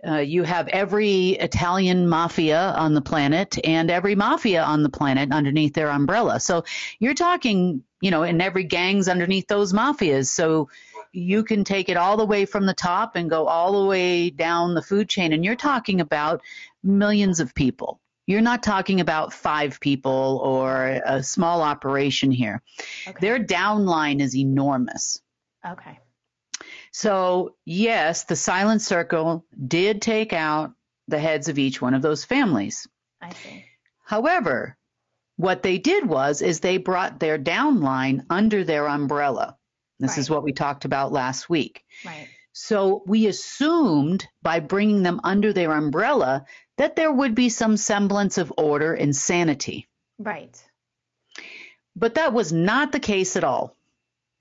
You have every Italian mafia on the planet and every mafia on the planet underneath their umbrella. So you're talking, you know, and every gang's underneath those mafias. So you can take it all the way from the top and go all the way down the food chain. And you're talking about millions of people. You're not talking about 5 people or a small operation here. Okay. Their downline is enormous. Okay. So, yes, the Silent Circle did take out the heads of each one of those families. I see. However, what they did is they brought their downline under their umbrella. This is what we talked about last week. Right. So we assumed by bringing them under their umbrella that there would be some semblance of order and sanity. Right. But that was not the case at all.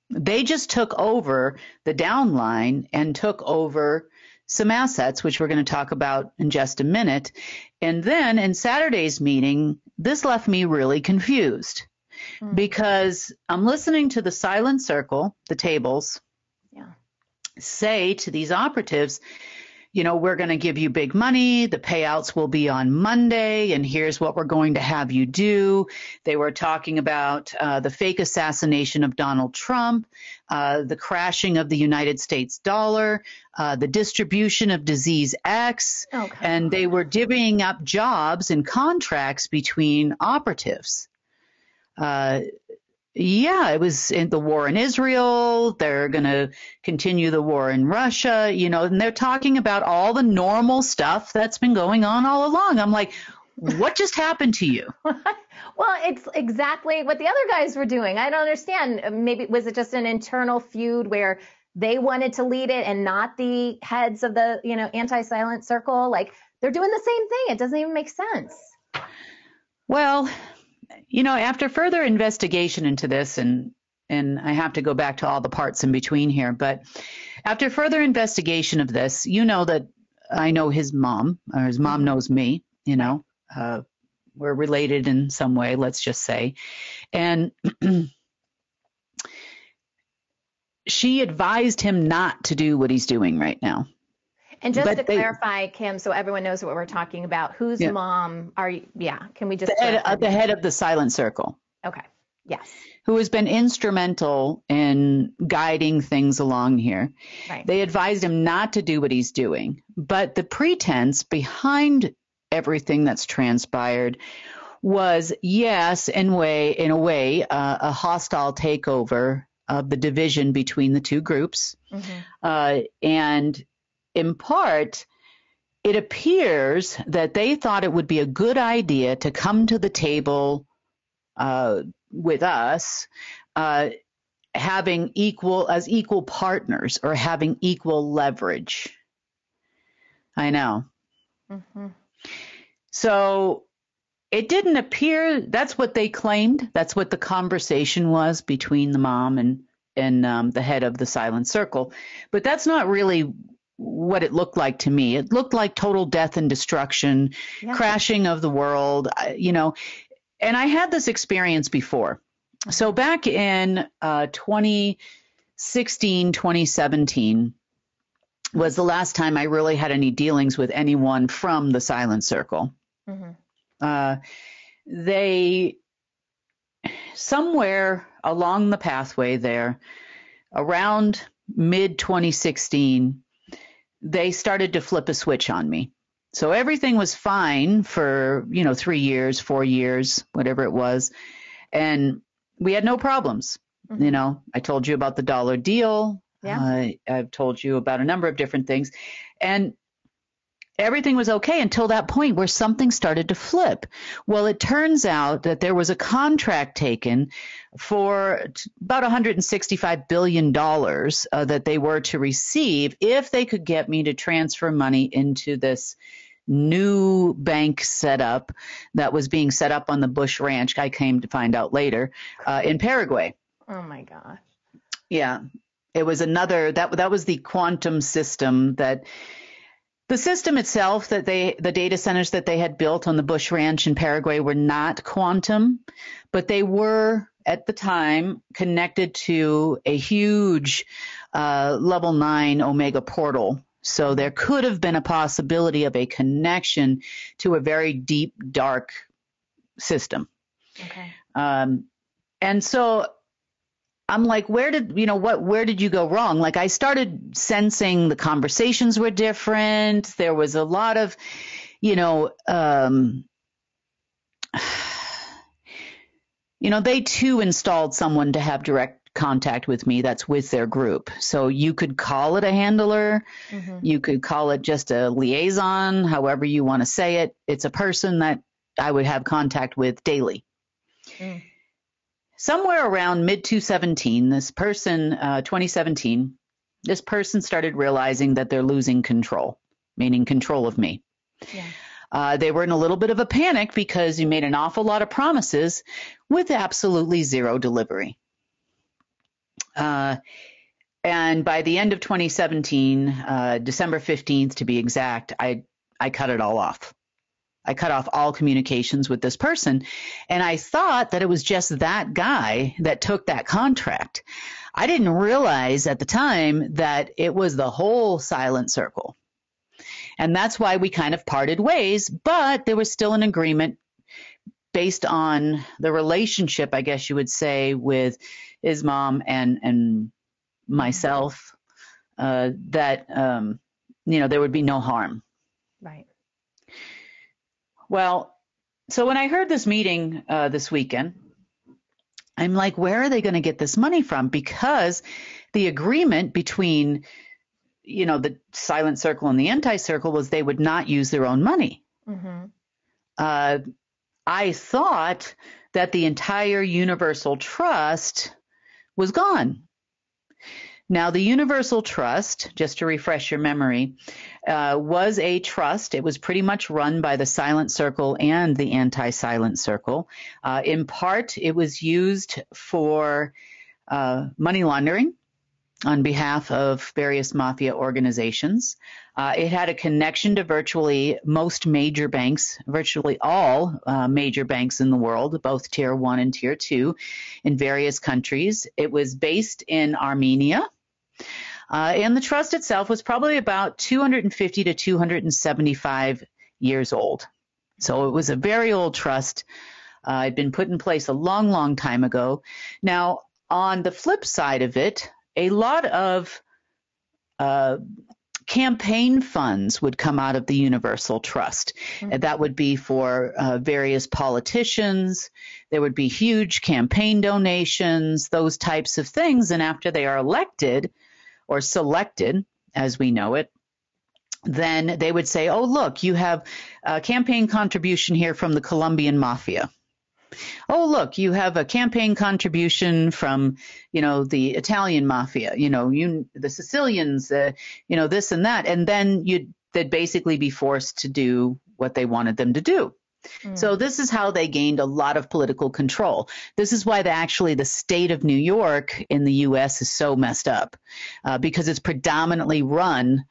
They just took over the downline and took over some assets, which we're going to talk about in just a minute. And then in Saturday's meeting, this left me really confused because I'm listening to the Silent Circle, the tables, say to these operatives, you know, we're going to give you big money. The payouts will be on Monday, and here's what we're going to have you do. They were talking about the fake assassination of Donald Trump, the crashing of the United States dollar, the distribution of disease X, and they were divvying up jobs and contracts between operatives. It was in the war in Israel. They're going to continue the war in Russia, you know, and they're talking about all the normal stuff that's been going on all along. I'm like, what just happened to you? Well, it's exactly what the other guys were doing. I don't understand. Maybe was it just an internal feud where they wanted to lead it and not the heads of the, you know, anti-silent circle? Like they're doing the same thing. It doesn't even make sense. Well, you know, after further investigation into this, and I have to go back to all the parts in between here, but after further investigation of this, you know that I know his mom, or his mom knows me, you know, we're related in some way, let's just say. And she advised him not to do what he's doing right now. And just to clarify, Kim, so everyone knows what we're talking about, whose mom are you? Yeah, can we just the head of the Silent Circle? Okay. Yes. Who has been instrumental in guiding things along here. Right. They advised him not to do what he's doing, but the pretense behind everything that's transpired was, yes, in a way, a hostile takeover of the division between the two groups. And in part, it appears that they thought it would be a good idea to come to the table with us, having equal partners or having equal leverage. I know. So it didn't appear, that's what they claimed. That's what the conversation was between the mom and the head of the Silent Circle. But that's not really what it looked like to me. It looked like total death and destruction, crashing of the world, and I had this experience before. So back in 2016, 2017 was the last time I really had any dealings with anyone from the Silent Circle. They, somewhere along the pathway there, around mid-2016, they started to flip a switch on me. So everything was fine for, 3 years, 4 years, whatever it was. And we had no problems. I told you about the dollar deal. I've told you about a number of different things. And everything was okay until that point where something started to flip. Well, it turns out that there was a contract taken for about $165 billion that they were to receive if they could get me to transfer money into this new bank setup that was being set up on the Bush Ranch. I came to find out later in Paraguay. Oh my gosh. Yeah. It was another, that was the quantum system that the system itself that the data centers that they had built on the Bush Ranch in Paraguay were not quantum, but they were at the time connected to a huge level 9 Omega portal. So there could have been a possibility of a connection to a very deep, dark system. Okay. And so I'm like, where did you go wrong? Like, I started sensing the conversations were different. There was a lot of, they too installed someone to have direct contact with me that's with their group. So you could call it a handler. You could call it just a liaison, however you want to say it. It's a person that I would have contact with daily. Somewhere around mid-2017, 2017, this person started realizing that they're losing control, meaning control of me. They were in a little bit of a panic because you made an awful lot of promises with absolutely zero delivery. And by the end of 2017, December 15th to be exact, I cut it all off. I cut off all communications with this person, and I thought that it was just that guy that took that contract. I didn't realize at the time that it was the whole Silent Circle. And that's why we kind of parted ways, but there was still an agreement based on the relationship, I guess you would say, with his mom and myself, that, there would be no harm. Right. Well, so when I heard this meeting this weekend, I'm like, where are they going to get this money from? Because the agreement between, the Silent Circle and the Anti-Circle was they would not use their own money. I thought that the entire Universal Trust was gone. Now, the Universal Trust, just to refresh your memory, was a trust. It was pretty much run by the Silent Circle and the Anti-Silent Circle. In part, it was used for money laundering on behalf of various mafia organizations. It had a connection to virtually most major banks, virtually all major banks in the world, both Tier 1 and Tier 2 in various countries. It was based in Armenia. And the trust itself was probably about 250 to 275 years old. So it was a very old trust. It had been put in place a long, long time ago. Now, on the flip side of it, a lot of campaign funds would come out of the Universal Trust. Mm-hmm. That would be for various politicians. There would be huge campaign donations, those types of things. And after they are elected or selected, as we know it, then they would say, oh, look, you have a campaign contribution here from the Colombian mafia. Oh, look, you have a campaign contribution from, the Italian mafia, the Sicilians, this and that. And then they'd basically be forced to do what they wanted them to do. Mm. So this is how they gained a lot of political control. This is why the state of New York in the U.S. is so messed up, because it's predominantly run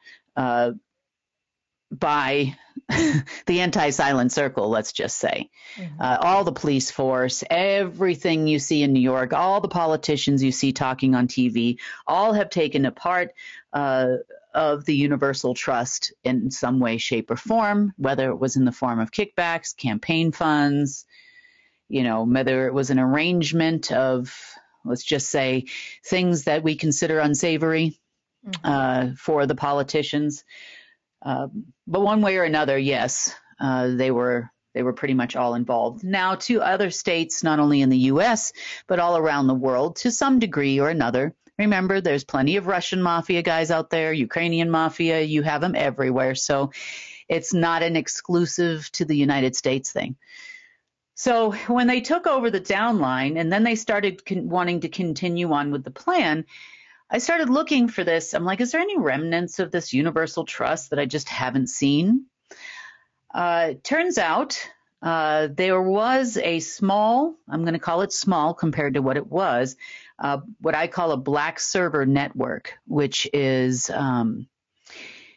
by the anti-silent circle, let's just say. Mm-hmm. All the police force, everything you see in New York, all the politicians you see talking on TV, all have taken a part of the Universal Trust in some way, shape, or form, whether it was in the form of kickbacks, campaign funds, whether it was an arrangement of, let's just say, things that we consider unsavory for the politicians. But one way or another, yes, they were pretty much all involved. Now, to other states, not only in the U.S., but all around the world, to some degree or another. Remember, there's plenty of Russian mafia guys out there, Ukrainian mafia, you have them everywhere. So it's not an exclusive to the United States thing. So when they took over the downline and then they started wanting to continue on with the plan, I started looking for this. I'm like, is there any remnants of this Universal Trust that I just haven't seen? Turns out there was a small, I'm going to call it small compared to what it was, what I call a black server network, which is,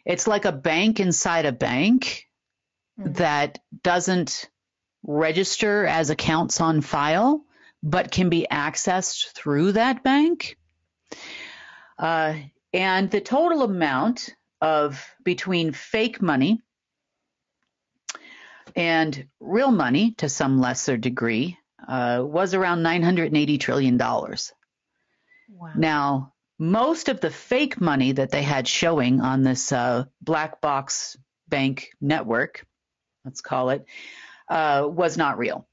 it's like a bank inside a bank that doesn't register as accounts on file, but can be accessed through that bank. And the total amount of between fake money and real money, to some lesser degree, was around $980 trillion. Wow. Now, most of the fake money that they had showing on this black box bank network, let's call it, was not real.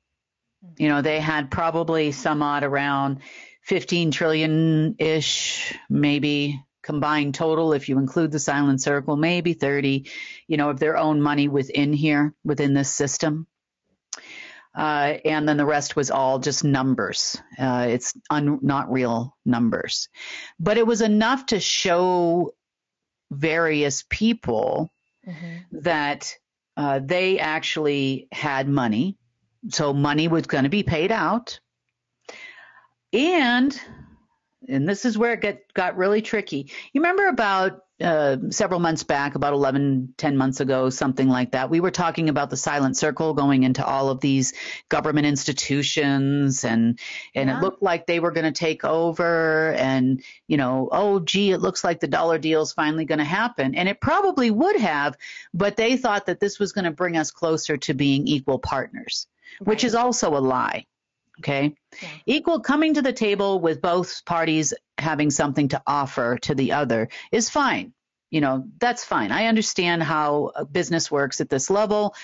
They had probably some odd around 15 trillion-ish, maybe combined total, if you include the silent circle, maybe 30, of their own money within this system. And then the rest was all just numbers. It's not real numbers. But it was enough to show various people that they actually had money. So money was going to be paid out. And this is where it got really tricky. You remember about several months back, about 10 months ago, something like that, we were talking about the silent circle going into all of these government institutions, and it looked like they were going to take over, and, oh, gee, it looks like the dollar deal is finally going to happen. And it probably would have, but they thought that this was going to bring us closer to being equal partners, which is also a lie. Okay. Yeah. Equal, coming to the table with both parties having something to offer to the other is fine. That's fine. I understand how business works at this level.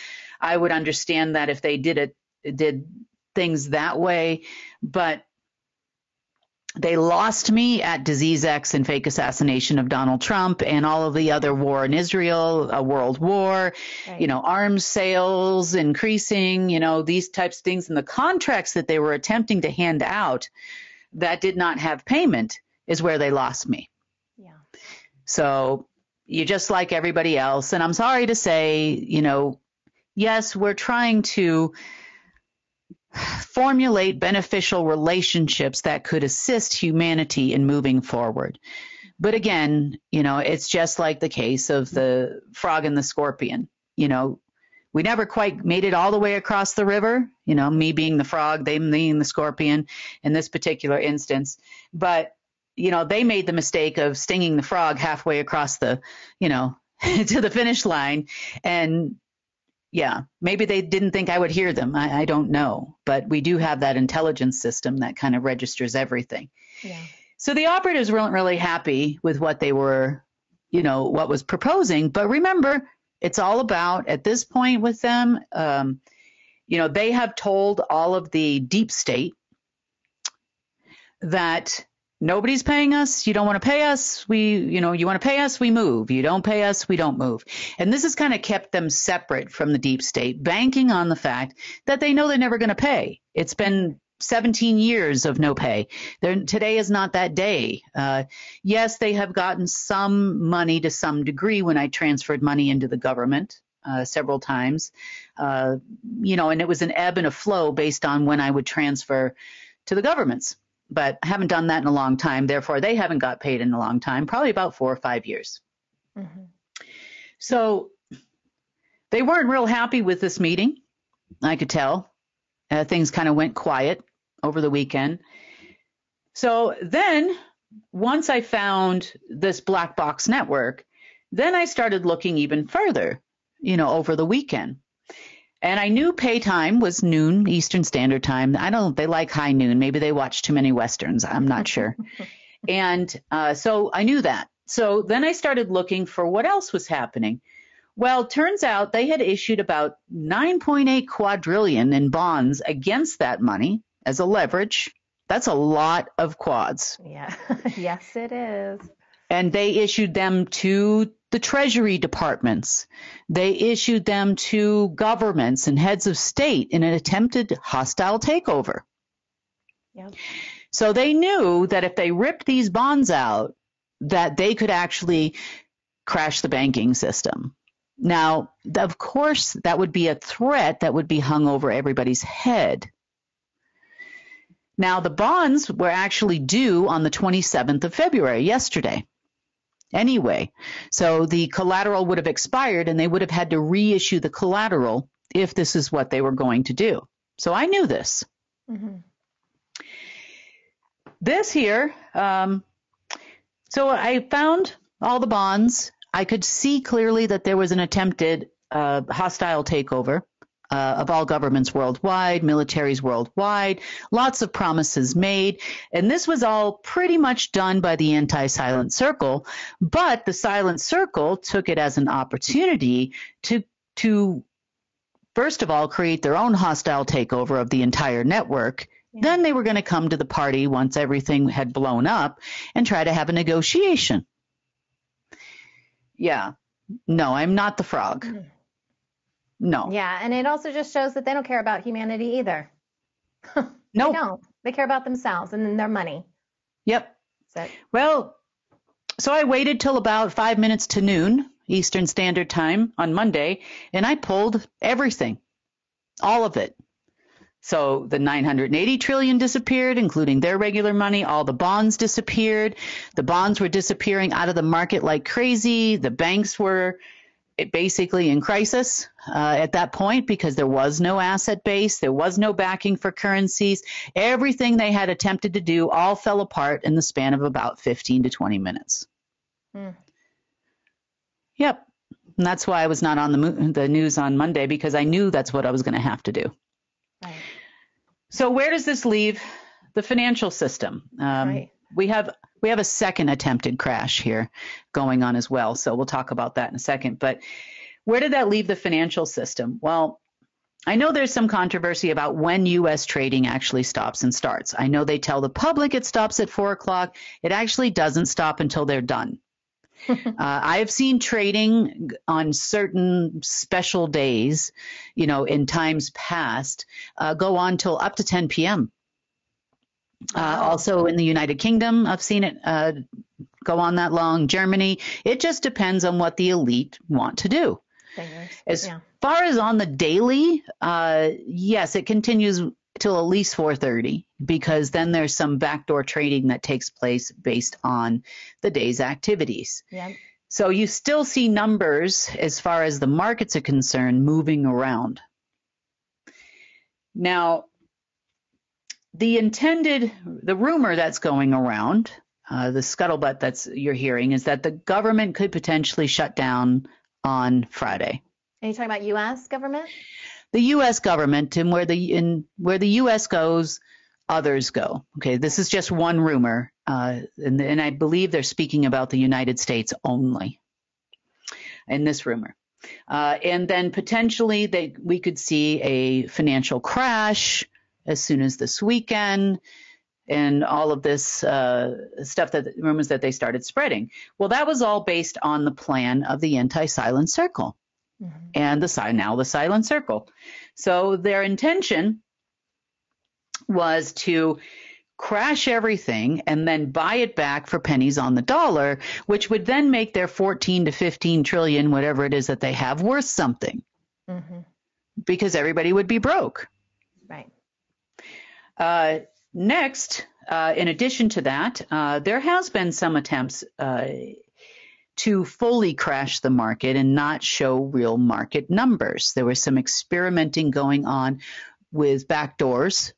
I would understand that if they did things that way, but they lost me at Disease X and fake assassination of Donald Trump and all of the other war in Israel, a world war, arms sales increasing, these types of things. And the contracts that they were attempting to hand out that did not have payment is where they lost me. Yeah. So you're just like everybody else. And I'm sorry to say, yes, we're trying to formulate beneficial relationships that could assist humanity in moving forward. But again, it's just like the case of the frog and the scorpion. We never quite made it all the way across the river, me being the frog, they being the scorpion in this particular instance. But, they made the mistake of stinging the frog halfway across the, to the finish line. And yeah, maybe they didn't think I would hear them. I don't know. But we do have that intelligence system that kind of registers everything. Yeah. So the operatives weren't really happy with what they were what was proposing. But remember, it's all about, at this point with them, they have told all of the deep state that nobody's paying us. You don't want to pay us. You want to pay us, we move. You don't pay us, we don't move. And this has kind of kept them separate from the deep state, banking on the fact that they know they're never going to pay. It's been 17 years of no pay. Today is not that day. Yes, they have gotten some money to some degree when I transferred money into the government several times, and it was an ebb and a flow based on when I would transfer to the governments. But I haven't done that in a long time. Therefore, they haven't got paid in a long time, probably about 4 or 5 years. Mm-hmm. So they weren't real happy with this meeting. I could tell. Things kind of went quiet over the weekend. So then once I found this black box network, then I started looking even further, over the weekend. And I knew pay time was noon Eastern Standard Time. They like high noon. Maybe they watch too many Westerns. I'm not sure. And so I knew that. So then I started looking for what else was happening. Well, turns out they had issued about 9.8 quadrillion in bonds against that money as a leverage. That's a lot of quads. Yeah. Yes, it is. And they issued them to the Treasury departments. They issued them to governments and heads of state in an attempted hostile takeover. Yep. So they knew that if they ripped these bonds out, that they could actually crash the banking system. Now, of course, that would be a threat that would be hung over everybody's head. Now, the bonds were actually due on the 27th of February, yesterday. Anyway, so the collateral would have expired and they would have had to reissue the collateral if this is what they were going to do. So I knew this. Mm-hmm. This here, so I found all the bonds. I could see clearly that there was an attempted hostile takeover of all governments worldwide, militaries worldwide, lots of promises made. And this was all pretty much done by the anti-silent circle. But the silent circle took it as an opportunity to first of all, create their own hostile takeover of the entire network. Yeah. Then they were going to come to the party once everything had blown up and try to have a negotiation. Yeah. No, I'm not the frog. Mm. No. Yeah, and it also just shows that they don't care about humanity either. No. They don't. They care about themselves and their money. Yep. Well, so I waited till about 5 minutes to noon Eastern Standard Time on Monday, and I pulled everything, all of it. So the 980 trillion disappeared, including their regular money. All the bonds disappeared. The bonds were disappearing out of the market like crazy. The banks were basically in crisis at that point because there was no asset base. There was no backing for currencies. Everything they had attempted to do all fell apart in the span of about 15 to 20 minutes. Mm. Yep. And that's why I was not on the news on Monday, because I knew that's what I was going to have to do. Right. So where does this leave the financial system? Right. We have a second attempted crash here going on as well. So we'll talk about that in a second. But where did that leave the financial system? Well, I know there's some controversy about when U.S. trading actually stops and starts. I know they tell the public it stops at 4 o'clock. It actually doesn't stop until they're done. I have seen trading on certain special days, in times past, go on till up to 10 p.m. Wow. Also in the United Kingdom, I've seen it go on that long. Germany, it just depends on what the elite want to do. As far as on the daily, yes, it continues till at least 4:30, because then there's some backdoor trading that takes place based on the day's activities. Yep. So you still see numbers as far as the markets are concerned moving around. Now, the rumor that's going around, the scuttlebutt you're hearing, is that the government could potentially shut down on Friday. Are you talking about U.S. government? The U.S. government, and where the U.S. goes, others go. Okay, this is just one rumor, and I believe they're speaking about the United States only. in this rumor. And then potentially we could see a financial crash as soon as this weekend, and all of this stuff, that rumors that they started spreading. Well, that was all based on the plan of the anti-silent circle and the silent circle. So their intention was to crash everything and then buy it back for pennies on the dollar, which would then make their 14 to 15 trillion, whatever it is that they have, worth something, because everybody would be broke. Right. Next, in addition to that, there has been some attempts to fully crash the market and not show real market numbers. There was some experimenting going on with backdoors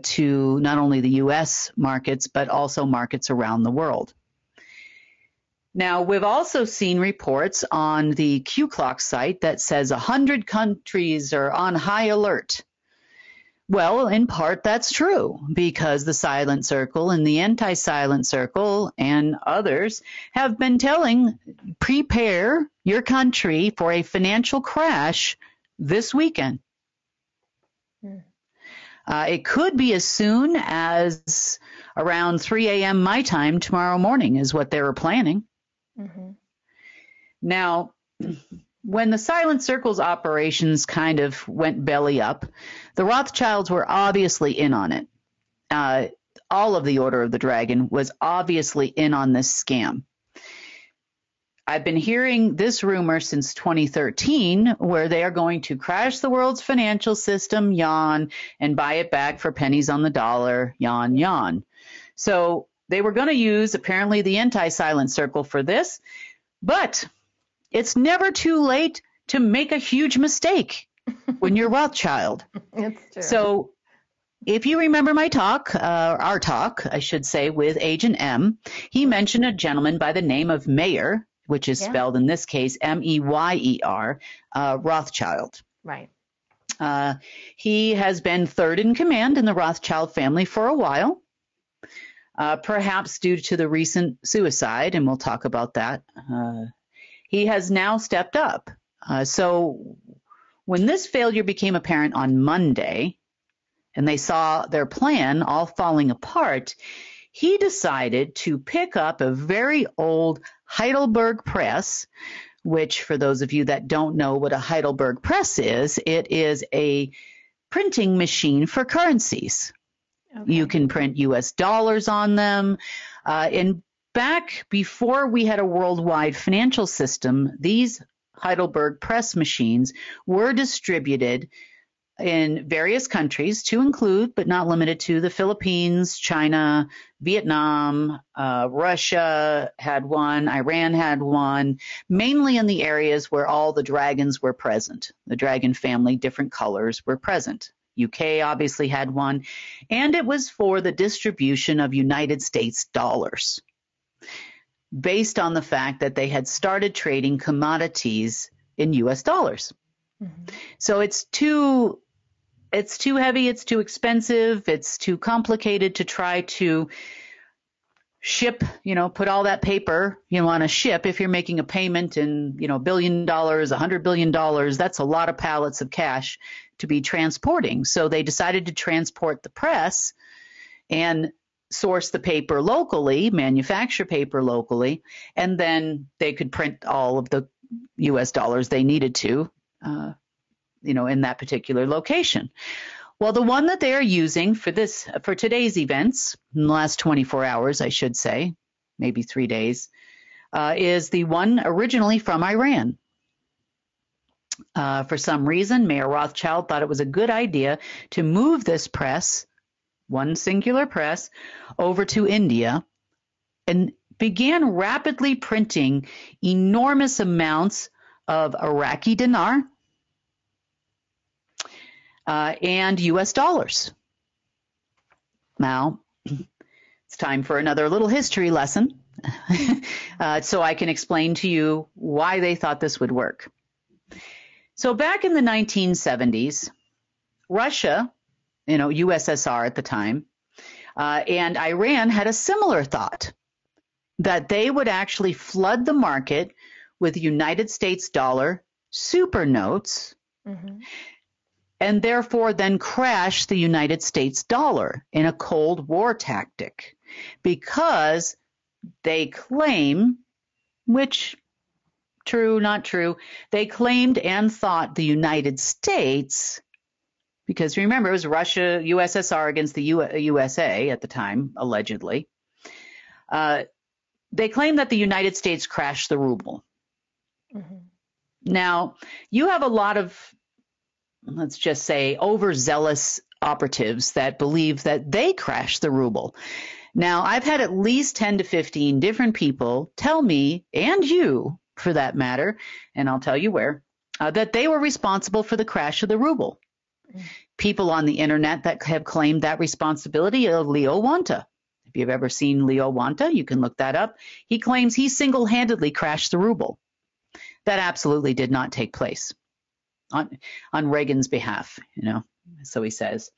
to not only the U.S. markets, but also markets around the world. Now, we've also seen reports on the Q Clock site that says 100 countries are on high alert. Well, in part, that's true, because the silent circle and the anti-silent circle and others have been telling, prepare your country for a financial crash this weekend. It could be as soon as around 3 a.m. my time tomorrow morning is what they were planning. Now, when the silent circle's operations kind of went belly up, the Rothschilds were obviously in on it. All of the Order of the Dragon was obviously in on this scam. I've been hearing this rumor since 2013, where they are going to crash the world's financial system, yawn, and buy it back for pennies on the dollar, yawn, yawn. So they were going to use, apparently, the anti-silent circle for this, but it's never too late to make a huge mistake when you're Rothschild. It's true. So if you remember my talk, our talk, I should say, with Agent M, he mentioned a gentleman by the name of Mayer, which is spelled in this case Meyer, Rothschild. Right. He has been third in command in the Rothschild family for a while, perhaps due to the recent suicide, and we'll talk about that. He has now stepped up. So when this failure became apparent on Monday, and they saw their plan all falling apart, he decided to pick up a very old Heidelberg press, which, for those of you that don't know what a Heidelberg press is, it is a printing machine for currencies. Okay. You can print U.S. dollars on them. And back before we had a worldwide financial system, these Heidelberg press machines were distributed in various countries, to include, but not limited to, the Philippines, China, Vietnam, Russia had one, Iran had one, mainly in the areas where all the dragons were present. The dragon family, different colors, were present. UK obviously had one, and it was for the distribution of United States dollars, based on the fact that they had started trading commodities in US dollars. So it's too heavy, it's too expensive, it's too complicated to try to ship, put all that paper, on a ship. If you're making a payment in, $1 billion, $100 billion, that's a lot of pallets of cash to be transporting. So they decided to transport the press and source the paper locally, manufacture paper locally, and then they could print all of the US dollars they needed to, in that particular location. Well, the one that they are using for today's events, in the last 24 hours, I should say, maybe 3 days, is the one originally from Iran. For some reason, Mayer Rothschild thought it was a good idea to move this press, one singular press, over to India and began rapidly printing enormous amounts of Iraqi dinar and U.S. dollars. Now, it's time for another little history lesson so I can explain to you why they thought this would work. So back in the 1970s, Russia, USSR at the time, and Iran had a similar thought, that they would actually flood the market with United States dollar super notes, and therefore then crash the United States dollar in a Cold War tactic, because they claim, which true, not true, they claimed and thought the United States, because remember, it was Russia, USSR against the USA at the time, allegedly. They claimed that the United States crashed the ruble. Now, you have a lot of, let's just say, overzealous operatives that believe that they crashed the ruble. Now, I've had at least 10 to 15 different people tell me, and you for that matter, and I'll tell you where, that they were responsible for the crash of the ruble. People on the internet that have claimed that responsibility of Leo Wanta. If you've ever seen Leo Wanta, you can look that up. He claims he single-handedly crashed the ruble. That absolutely did not take place on Reagan's behalf, so he says.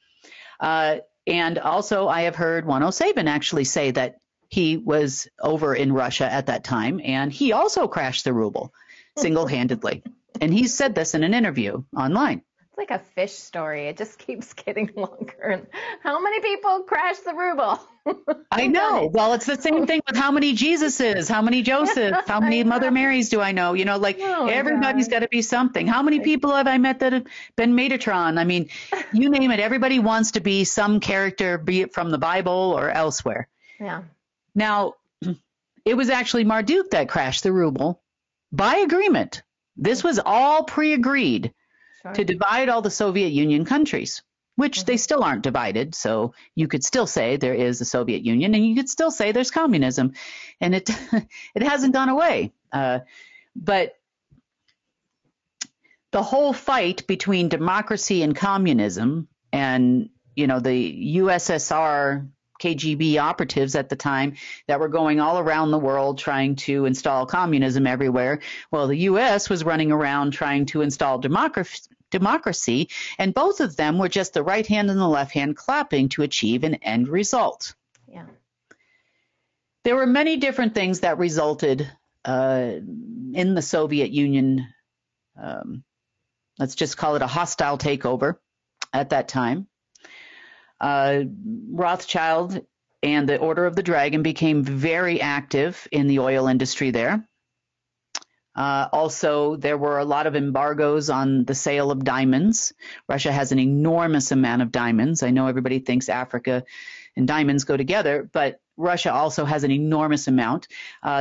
And also I have heard Juan O'Sabin actually say that he was over in Russia at that time, and he also crashed the ruble single-handedly. And he said this in an interview online. It's like a fish story. It just keeps getting longer. How many people crashed the ruble? I know. Well, it's the same thing with how many Jesuses, how many Josephs, how many Mother Marys do I know? Everybody's got to be something. How many people have I met that have been Metatron? I mean, you name it. Everybody wants to be some character, be it from the Bible or elsewhere. Yeah. Now, it was actually Marduk that crashed the ruble by agreement. This was all pre-agreed. To divide all the Soviet Union countries, which they still aren't divided. So you could still say there is a Soviet Union, and you could still say there's communism, and it hasn't gone away. But the whole fight between democracy and communism, and the USSR KGB operatives at the time that were going all around the world trying to install communism everywhere. Well, the U.S. was running around trying to install democracy, and both of them were just the right hand and the left hand clapping to achieve an end result. Yeah. There were many different things that resulted in the Soviet Union, let's just call it a hostile takeover at that time. Rothschild and the Order of the Dragon became very active in the oil industry there. Also, there were a lot of embargoes on the sale of diamonds. Russia has an enormous amount of diamonds. I know everybody thinks Africa and diamonds go together, but Russia also has an enormous amount.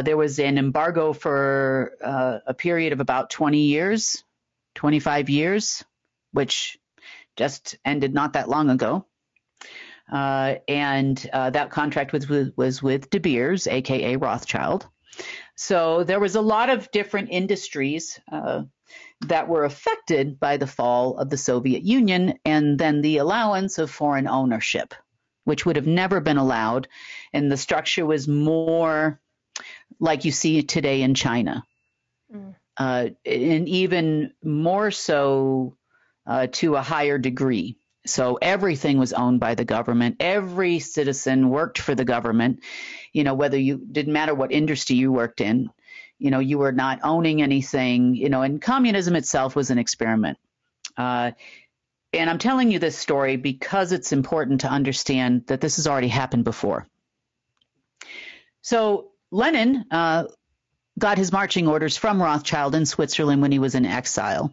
There was an embargo for a period of about 20 years, 25 years, which just ended not that long ago. And that contract was with De Beers, a.k.a. Rothschild. So there was a lot of different industries that were affected by the fall of the Soviet Union, and then the allowance of foreign ownership, which would have never been allowed. And the structure was more like you see today in China, and even more so to a higher degree. So everything was owned by the government. Every citizen worked for the government. Whether didn't matter what industry you worked in, you were not owning anything, and communism itself was an experiment. And I'm telling you this story because it's important to understand that this has already happened before. So Lenin got his marching orders from Rothschild in Switzerland when he was in exile.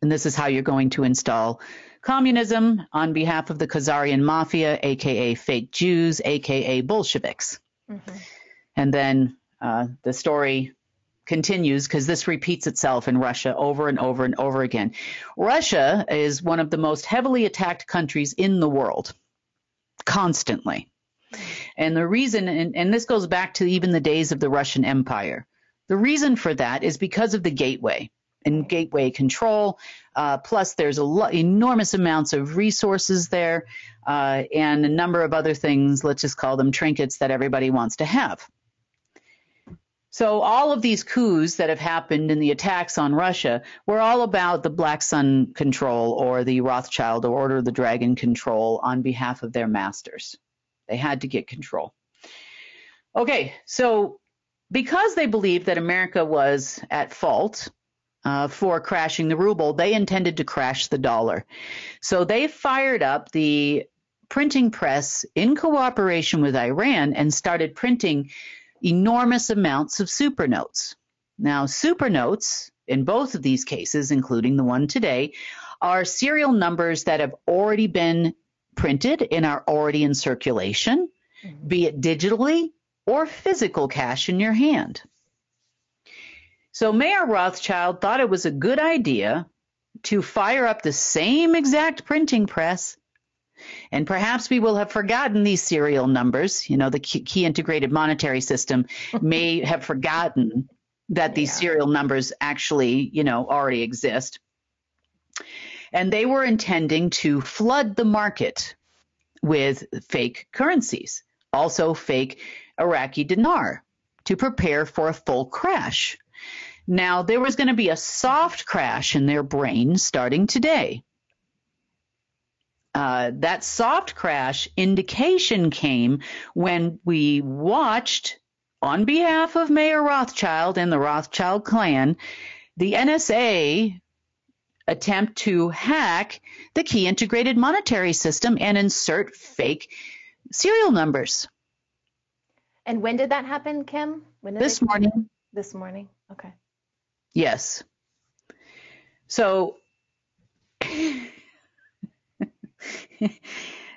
And this is how you're going to install communism on behalf of the Khazarian mafia, a.k.a. fake Jews, a.k.a. Bolsheviks. And then the story continues because this repeats itself in Russia over and over and over again. Russia is one of the most heavily attacked countries in the world, constantly. And the reason, and this goes back to even the days of the Russian Empire, the reason for that is because of the gateway and gateway control. Plus, there's enormous amounts of resources there and a number of other things, let's just call them trinkets, that everybody wants to have. So all of these coups that have happened in the attacks on Russia were all about the Black Sun control or the Rothschild or Order of the Dragon control on behalf of their masters. They had to get control. Okay, so because they believed that America was at fault for crashing the ruble, they intended to crash the dollar. So they fired up the printing press in cooperation with Iran and started printing enormous amounts of supernotes. Now, supernotes, in both of these cases, including the one today, are serial numbers that have already been printed and are already in circulation, be it digitally or physical cash in your hand. So Mayer Rothschild thought it was a good idea to fire up the same exact printing press, and perhaps we will have forgotten these serial numbers. You know, the key integrated monetary system may have forgotten that these serial numbers actually, you know, already exist. And they were intending to flood the market with fake currencies, also fake Iraqi dinar, to prepare for a full crash. Now, there was going to be a soft crash in their brain starting today. That soft crash indication came when we watched, on behalf of Mayer Rothschild and the Rothschild clan, the NSA attempt to hack the key integrated monetary system and insert fake serial numbers. And when did that happen, Kim? This morning. This morning. Okay. Yes. So,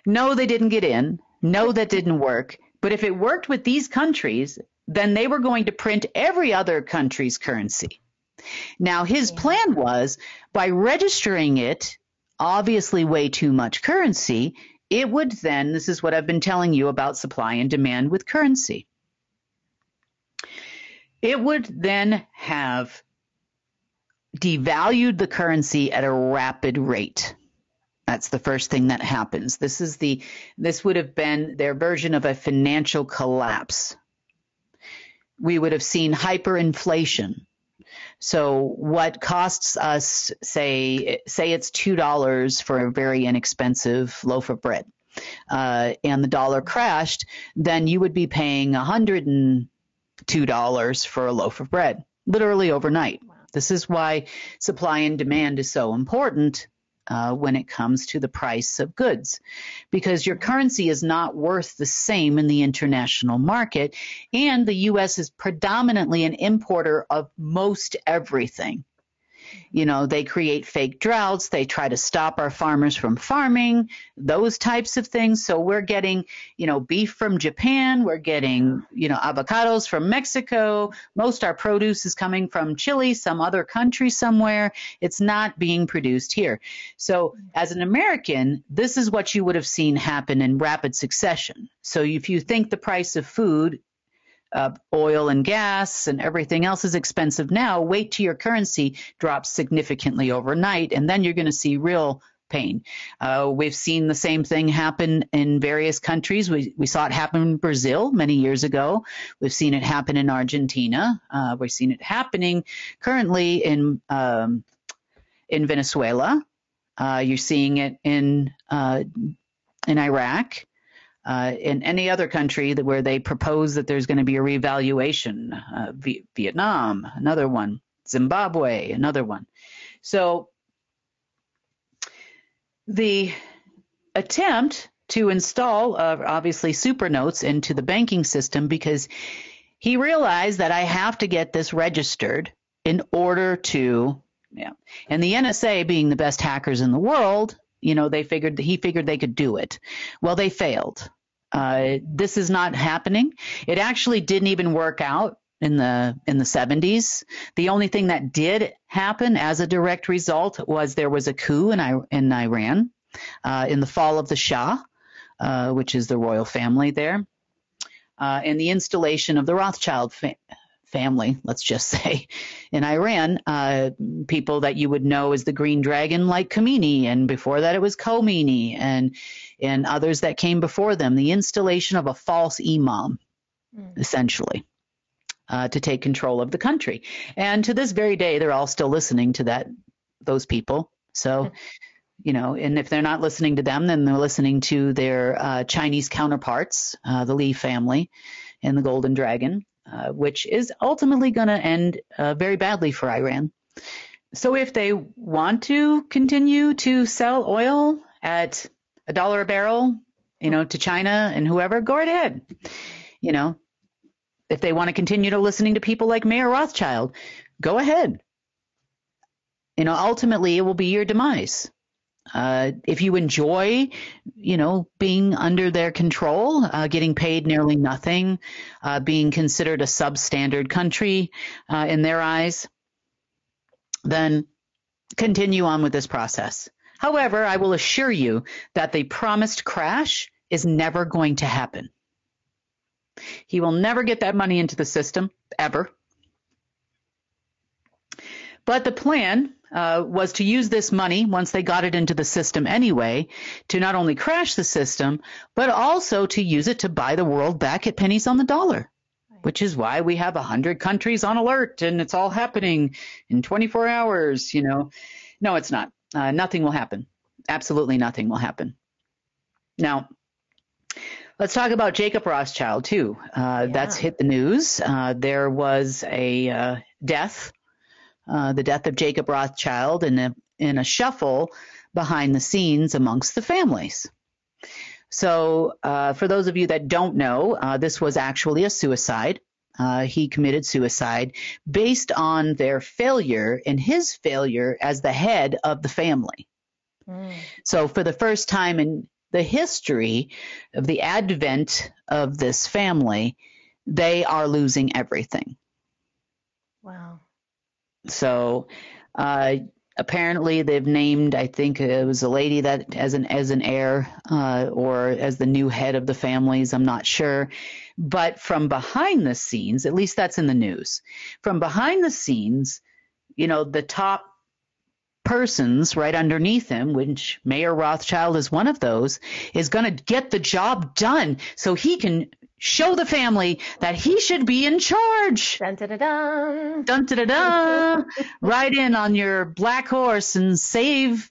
no, they didn't get in. No, that didn't work. But if it worked with these countries, then they were going to print every other country's currency. Now, his plan was, by registering it, obviously way too much currency, it would then, this is what I've been telling you about supply and demand with currency, it would then have devalued the currency at a rapid rate. That's the first thing that happens. This would have been their version of a financial collapse. We would have seen hyperinflation. So what costs us, say it's $2 for a very inexpensive loaf of bread, and the dollar crashed, then you would be paying $102 for a loaf of bread, literally overnight. Wow. This is why supply and demand is so important when it comes to the price of goods, because your currency is not worth the same in the international market, and the U.S. is predominantly an importer of most everything. You know, they create fake droughts. They try to stop our farmers from farming, those types of things. So we're getting, you know, beef from Japan. We're getting, you know, avocados from Mexico. Most our produce is coming from Chile, some other country somewhere. It's not being produced here. So as an American, this is what you would have seen happen in rapid succession. So if you think the price of food, oil and gas and everything else is expensive now, wait till your currency drops significantly overnight, and then you're going to see real pain. We've seen the same thing happen in various countries. We saw it happen in Brazil many years ago. We've seen it happen in Argentina. We've seen it happening currently in Venezuela. You're seeing it in Iraq. In any other country where they propose that there's going to be a revaluation, Vietnam, another one, Zimbabwe, another one. So the attempt to install, obviously, supernotes into the banking system, because he realized that I have to get this registered in order to, and the NSA being the best hackers in the world, you know, he figured they could do it. Well, they failed. This is not happening. It actually didn't even work out in the 70s. The only thing that did happen as a direct result was there was a coup in Iran in the fall of the Shah, which is the royal family there, and the installation of the Rothschild family, let's just say, in Iran, people that you would know as the Green Dragon, like Khomeini, and before that it was Khomeini, and others that came before them, the installation of a false imam, essentially, to take control of the country. And to this very day, they're all still listening to those people. So, you know, and if they're not listening to them, then they're listening to their Chinese counterparts, the Li family and the Golden Dragon. which is ultimately going to end very badly for Iran. So if they want to continue to sell oil at $1 a barrel, to China and whoever, go right ahead. If they want to continue to listening to people like Mayer Rothschild, go ahead. Ultimately it will be your demise. If you enjoy, being under their control, getting paid nearly nothing, being considered a substandard country in their eyes, then continue on with this process. However, I will assure you that the promised crash is never going to happen. He will never get that money into the system, ever. But the plan was to use this money, once they got it into the system anyway, to not only crash the system, but also to use it to buy the world back at pennies on the dollar, which is why we have 100 countries on alert and it's all happening in 24 hours, No, it's not. Nothing will happen. Absolutely nothing will happen. Now, let's talk about Jacob Rothschild, too. That's hit the news. There was a death. The death of Jacob Rothschild in a shuffle behind the scenes amongst the families. So for those of you that don't know, this was actually a suicide. He committed suicide based on their failure and his failure as the head of the family. So for the first time in the history of the advent of this family, they are losing everything. Wow. So apparently they've named, I think it was a lady that as an heir or as the new head of the families. I'm not sure. But from behind the scenes, at least that's in the news, from behind the scenes, the top persons right underneath him, which Mayer Rothschild is one of those, is going to get the job done so he can show the family that he should be in charge. Dun, da, da, da. Dun, da, da, da. Ride in on your black horse and save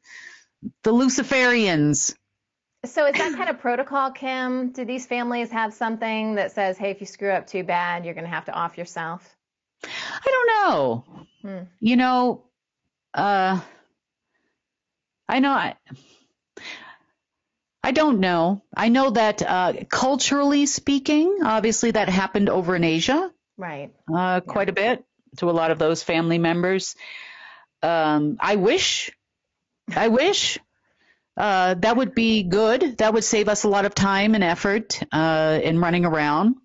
the Luciferians. So is that kind of protocol, Kim? Do these families have something that says, hey, if you screw up too bad, you're going to have to off yourself? I don't know. I don't know. I know that culturally speaking, obviously that happened over in Asia. Right. Quite a bit to a lot of those family members. I wish that would be good. That would save us a lot of time and effort in running around.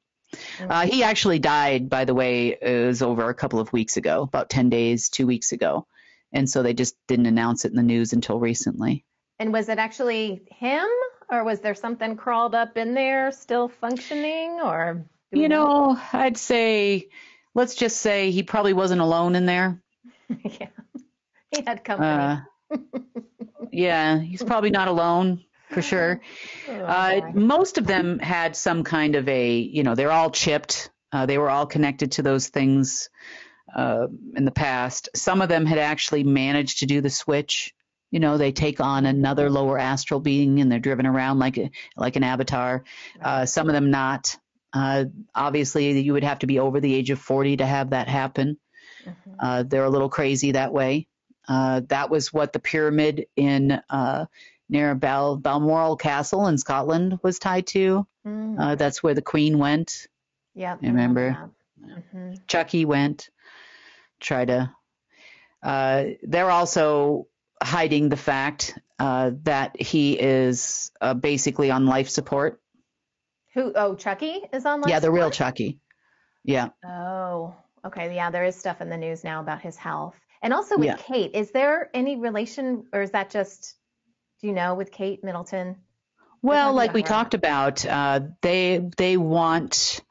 He actually died, by the way, it was over a couple of weeks ago, about 10 days, 2 weeks ago. And so they just didn't announce it in the news until recently. And was it actually him, or was there something crawled up in there still functioning, or? I'd say, let's just say he probably wasn't alone in there. Yeah, he had company. Yeah, he's probably not alone for sure. Most of them had some kind of they're all chipped. They were all connected to those things in the past. Some of them had actually managed to do the switch. They take on another lower astral being and they're driven around like an avatar. Some of them not. Obviously, you would have to be over the age of 40 to have that happen. They're a little crazy that way. That was what the pyramid in near Balmoral Castle in Scotland was tied to. That's where the Queen went. Yeah, remember? Chucky went. They're also hiding the fact that he is basically on life support. Who? Oh, Chucky is on life support? Yeah, the real Chucky. Yeah. Oh, okay. Yeah, there is stuff in the news now about his health. And also with Kate, is there any relation, or is that just, do you know, with Kate Middleton? Well, like we talked about, they want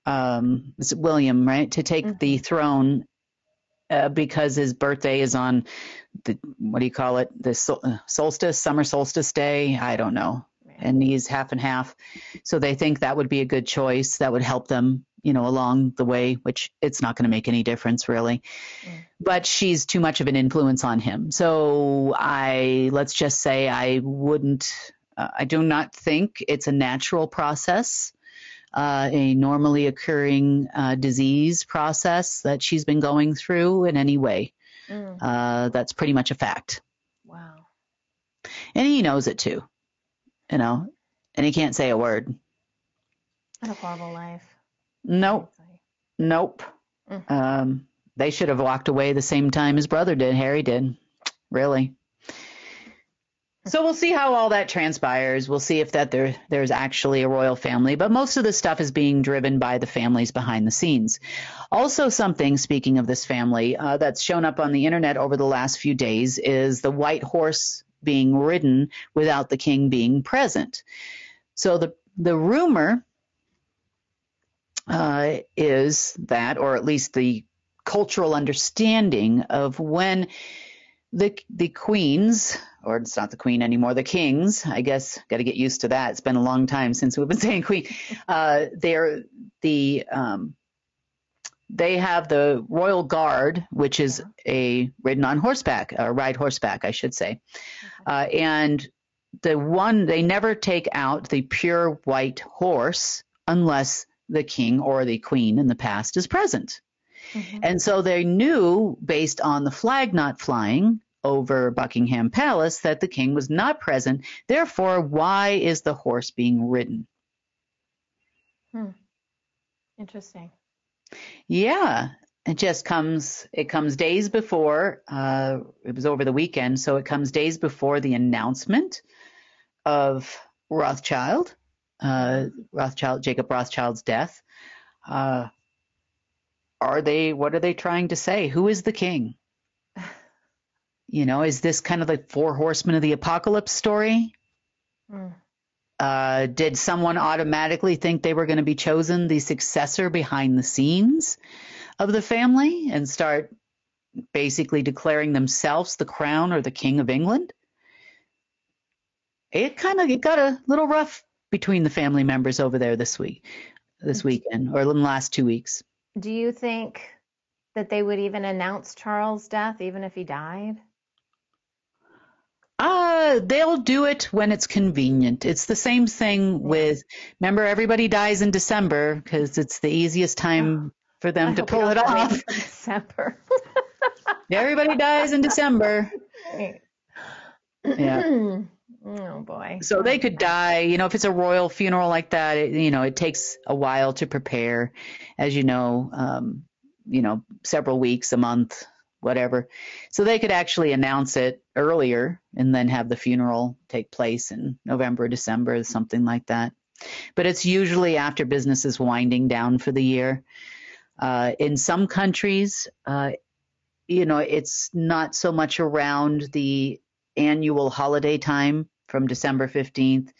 is it William, right, to take the throne because his birthday is on the, what do you call it, the solstice, summer solstice day? I don't know. And he's half and half. So they think that would be a good choice. That would help them, along the way, which it's not going to make any difference really. But she's too much of an influence on him. So let's just say I do not think it's a natural process a normally occurring disease process that she's been going through in any way. That's pretty much a fact. Wow. And he knows it too, and he can't say a word. What a horrible life. Nope. They should have walked away the same time his brother did, Harry did. Really. So we'll see how all that transpires. We'll see if there's actually a royal family. But most of the stuff is being driven by the families behind the scenes. Also something, speaking of this family, that's shown up on the internet over the last few days is the white horse being ridden without the king being present. So the rumor is that, or at least the cultural understanding of when the queens, or it's not the queen anymore, the kings, I guess, got to get used to that. It's been a long time since we've been saying queen. They have the royal guard, which is ridden on horseback, ride horseback, I should say. And they never take out the pure white horse unless the king or the queen in the past is present. And so they knew, based on the flag not flying over Buckingham Palace, that the king was not present. Therefore, why is the horse being ridden? Interesting. Yeah, it comes days before, it was over the weekend, so it comes days before the announcement of Jacob Rothschild's death. What are they trying to say? Who is the king? Is this kind of like Four Horsemen of the Apocalypse story? Did someone automatically think they were going to be chosen the successor behind the scenes of the family and start basically declaring themselves the crown or the king of England? It got a little rough between the family members over there this weekend, or in the last 2 weeks. Do you think that they would even announce Charles' death, even if he died? They'll do it when it's convenient. It's the same thing with, remember, everybody dies in December because it's the easiest time for them to pull it off. December. Everybody dies in December. Yeah. Oh boy. So they could die, if it's a royal funeral like that, it takes a while to prepare, as several weeks, a month, whatever. So they could actually announce it earlier and then have the funeral take place in November, December, something like that. But it's usually after business is winding down for the year. In some countries, it's not so much around the annual holiday time from December 15th.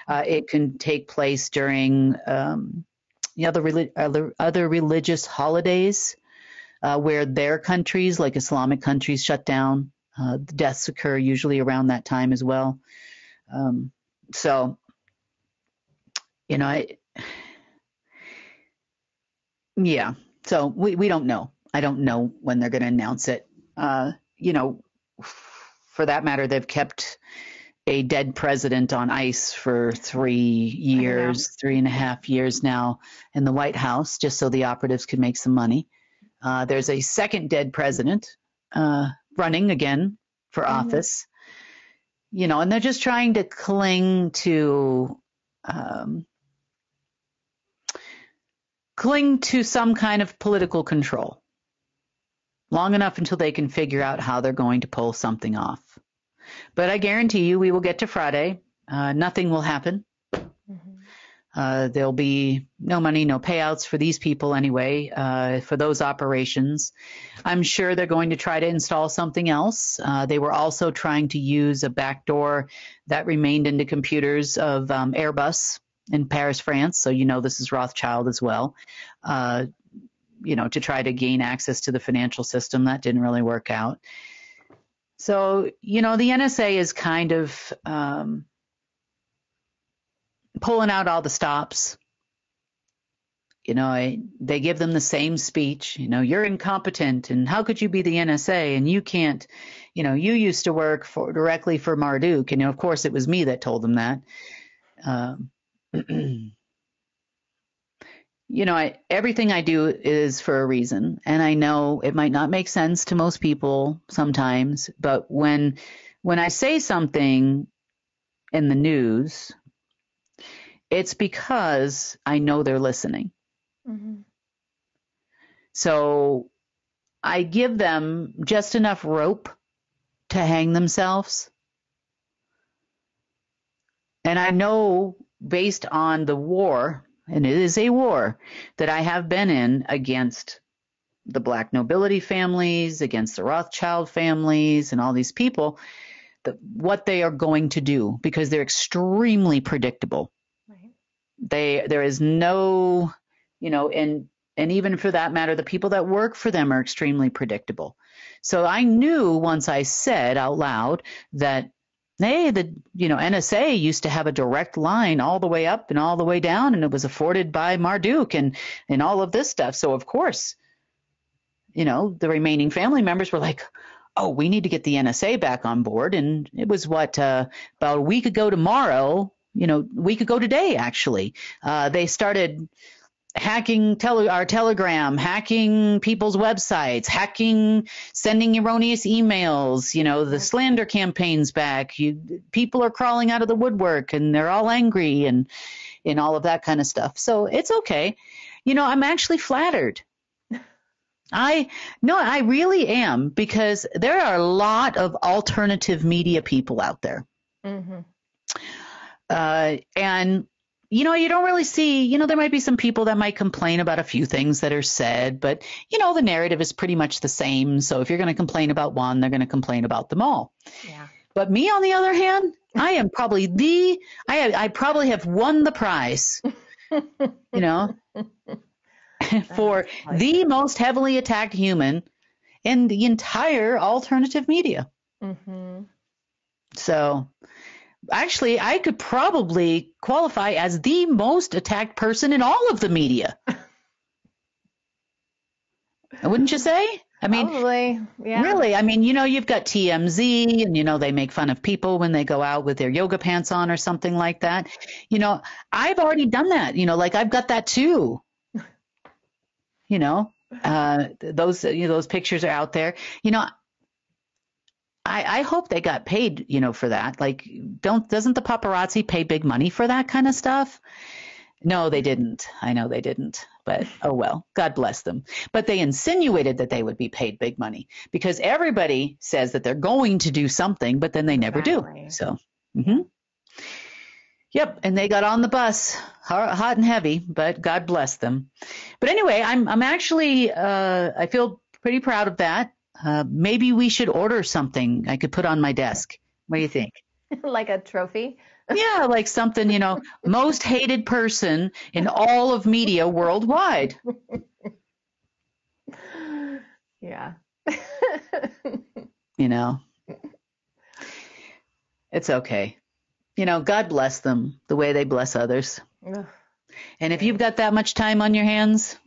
It can take place during other religious holidays where their countries, like Islamic countries, shut down. The deaths occur usually around that time as well. So we don't know. I don't know when they're going to announce it. For that matter, they've kept a dead president on ice for 3.5 years now in the White House, just so the operatives could make some money. There's a second dead president running again for office, and they're just trying to cling to some kind of political control long enough until they can figure out how they're going to pull something off. But I guarantee you we will get to Friday. Nothing will happen. There'll be no money, no payouts for these people anyway, for those operations. I'm sure they're going to try to install something else. They were also trying to use a backdoor that remained in the computers of Airbus in Paris, France. So this is Rothschild as well, to try to gain access to the financial system. That didn't really work out. So, the NSA is kind of pulling out all the stops. They give them the same speech. You're incompetent, and how could you be the NSA? And you can't, you used to work directly for Marduk. And, of course, it was me that told them that. everything I do is for a reason. And I know it might not make sense to most people sometimes, but when I say something in the news, it's because I know they're listening. Mm-hmm. So I give them just enough rope to hang themselves. And I know based on the war, and it is a war that I have been in against the black nobility families, against the Rothschild families, and all these people, what they are going to do, because they're extremely predictable. Right. There is no, and even for that matter, the people that work for them are extremely predictable. So I knew once I said out loud that, hey, the NSA used to have a direct line all the way up and all the way down, and it was afforded by Marduk and all of this stuff. So of course, the remaining family members were like, oh, we need to get the NSA back on board. And it was about a week ago tomorrow, a week ago today, actually, they started hacking our Telegram, hacking people's websites, sending erroneous emails, the slander campaigns back. People are crawling out of the woodwork and they're all angry and all of that kind of stuff. So it's okay. I'm actually flattered. I really am, because there are a lot of alternative media people out there. Mm-hmm. And you don't really see, there might be some people that might complain about a few things that are said, but, the narrative is pretty much the same. So if you're going to complain about one, they're going to complain about them all. Yeah. But me, on the other hand, I am probably I probably have won the prize, for the most heavily attacked human in the entire alternative media. Mm-hmm. So actually, I could probably qualify as the most attacked person in all of the media. Wouldn't you say? I mean, probably, yeah. Really? I mean, you've got TMZ and, they make fun of people when they go out with their yoga pants on or something like that. I've already done that, like I've got that too. Those pictures are out there. I hope they got paid, for that. Like, doesn't the paparazzi pay big money for that kind of stuff? No, they didn't. I know they didn't, but oh well, God bless them. But they insinuated that they would be paid big money, because everybody says that they're going to do something, but then they never do. So, mm-hmm. Yep, and they got on the bus, hot and heavy, but God bless them. But anyway, I'm actually, I feel pretty proud of that. Maybe we should order something I could put on my desk. What do you think? Like a trophy? Yeah, like something, most hated person in all of media worldwide. Yeah. It's okay. God bless them the way they bless others. Ugh. And if you've got that much time on your hands,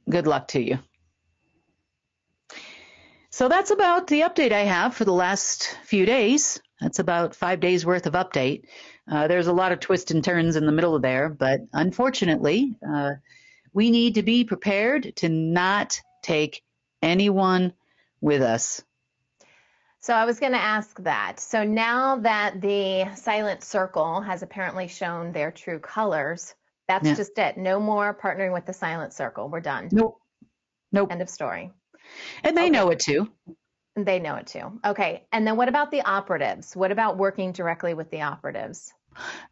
good luck to you. So that's about the update I have for the last few days. That's about 5 days worth of update. There's a lot of twists and turns in the middle of there, but unfortunately, we need to be prepared to not take anyone with us. So I was going to ask that. So now that the silent circle has apparently shown their true colors, that's just it. No more partnering with the silent circle. We're done. Nope. End of story. And they know it too. They know it too. Okay. And then what about the operatives? What about working directly with the operatives?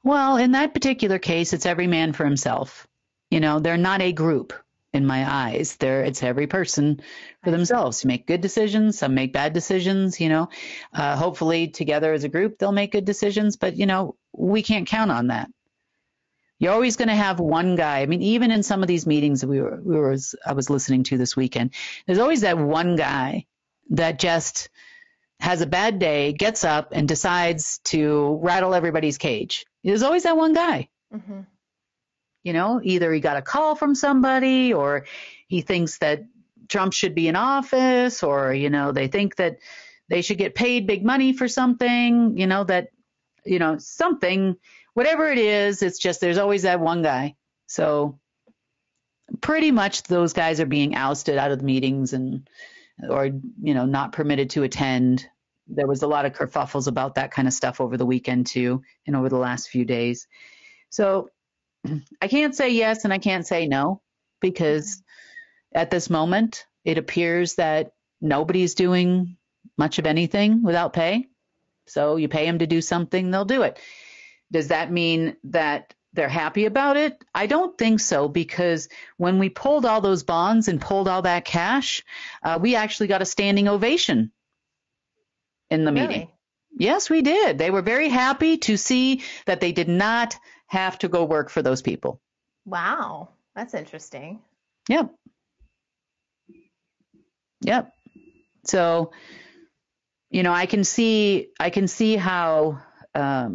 Well, in that particular case, it's every man for himself. They're not a group in my eyes. It's every person for themselves. You make good decisions. Some make bad decisions, hopefully together as a group, they'll make good decisions. But, we can't count on that. You're always going to have one guy. I mean, even in some of these meetings that I was listening to this weekend, there's always that one guy that just has a bad day, gets up and decides to rattle everybody's cage. There's always that one guy. Mm-hmm. Either he got a call from somebody, or he thinks that Trump should be in office, or, they think that they should get paid big money for something, something, whatever it is, it's just, there's always that one guy. So pretty much those guys are being ousted out of the meetings or not permitted to attend. There was a lot of kerfuffles about that kind of stuff over the weekend too, and over the last few days. So I can't say yes and I can't say no, because at this moment it appears that nobody's doing much of anything without pay. So you pay them to do something, they'll do it. Does that mean that they're happy about it? I don't think so, because when we pulled all those bonds and pulled all that cash, we actually got a standing ovation in the meeting. Yes, we did. They were very happy to see that they did not have to go work for those people. Wow, that's interesting. Yep. So, I can see how, I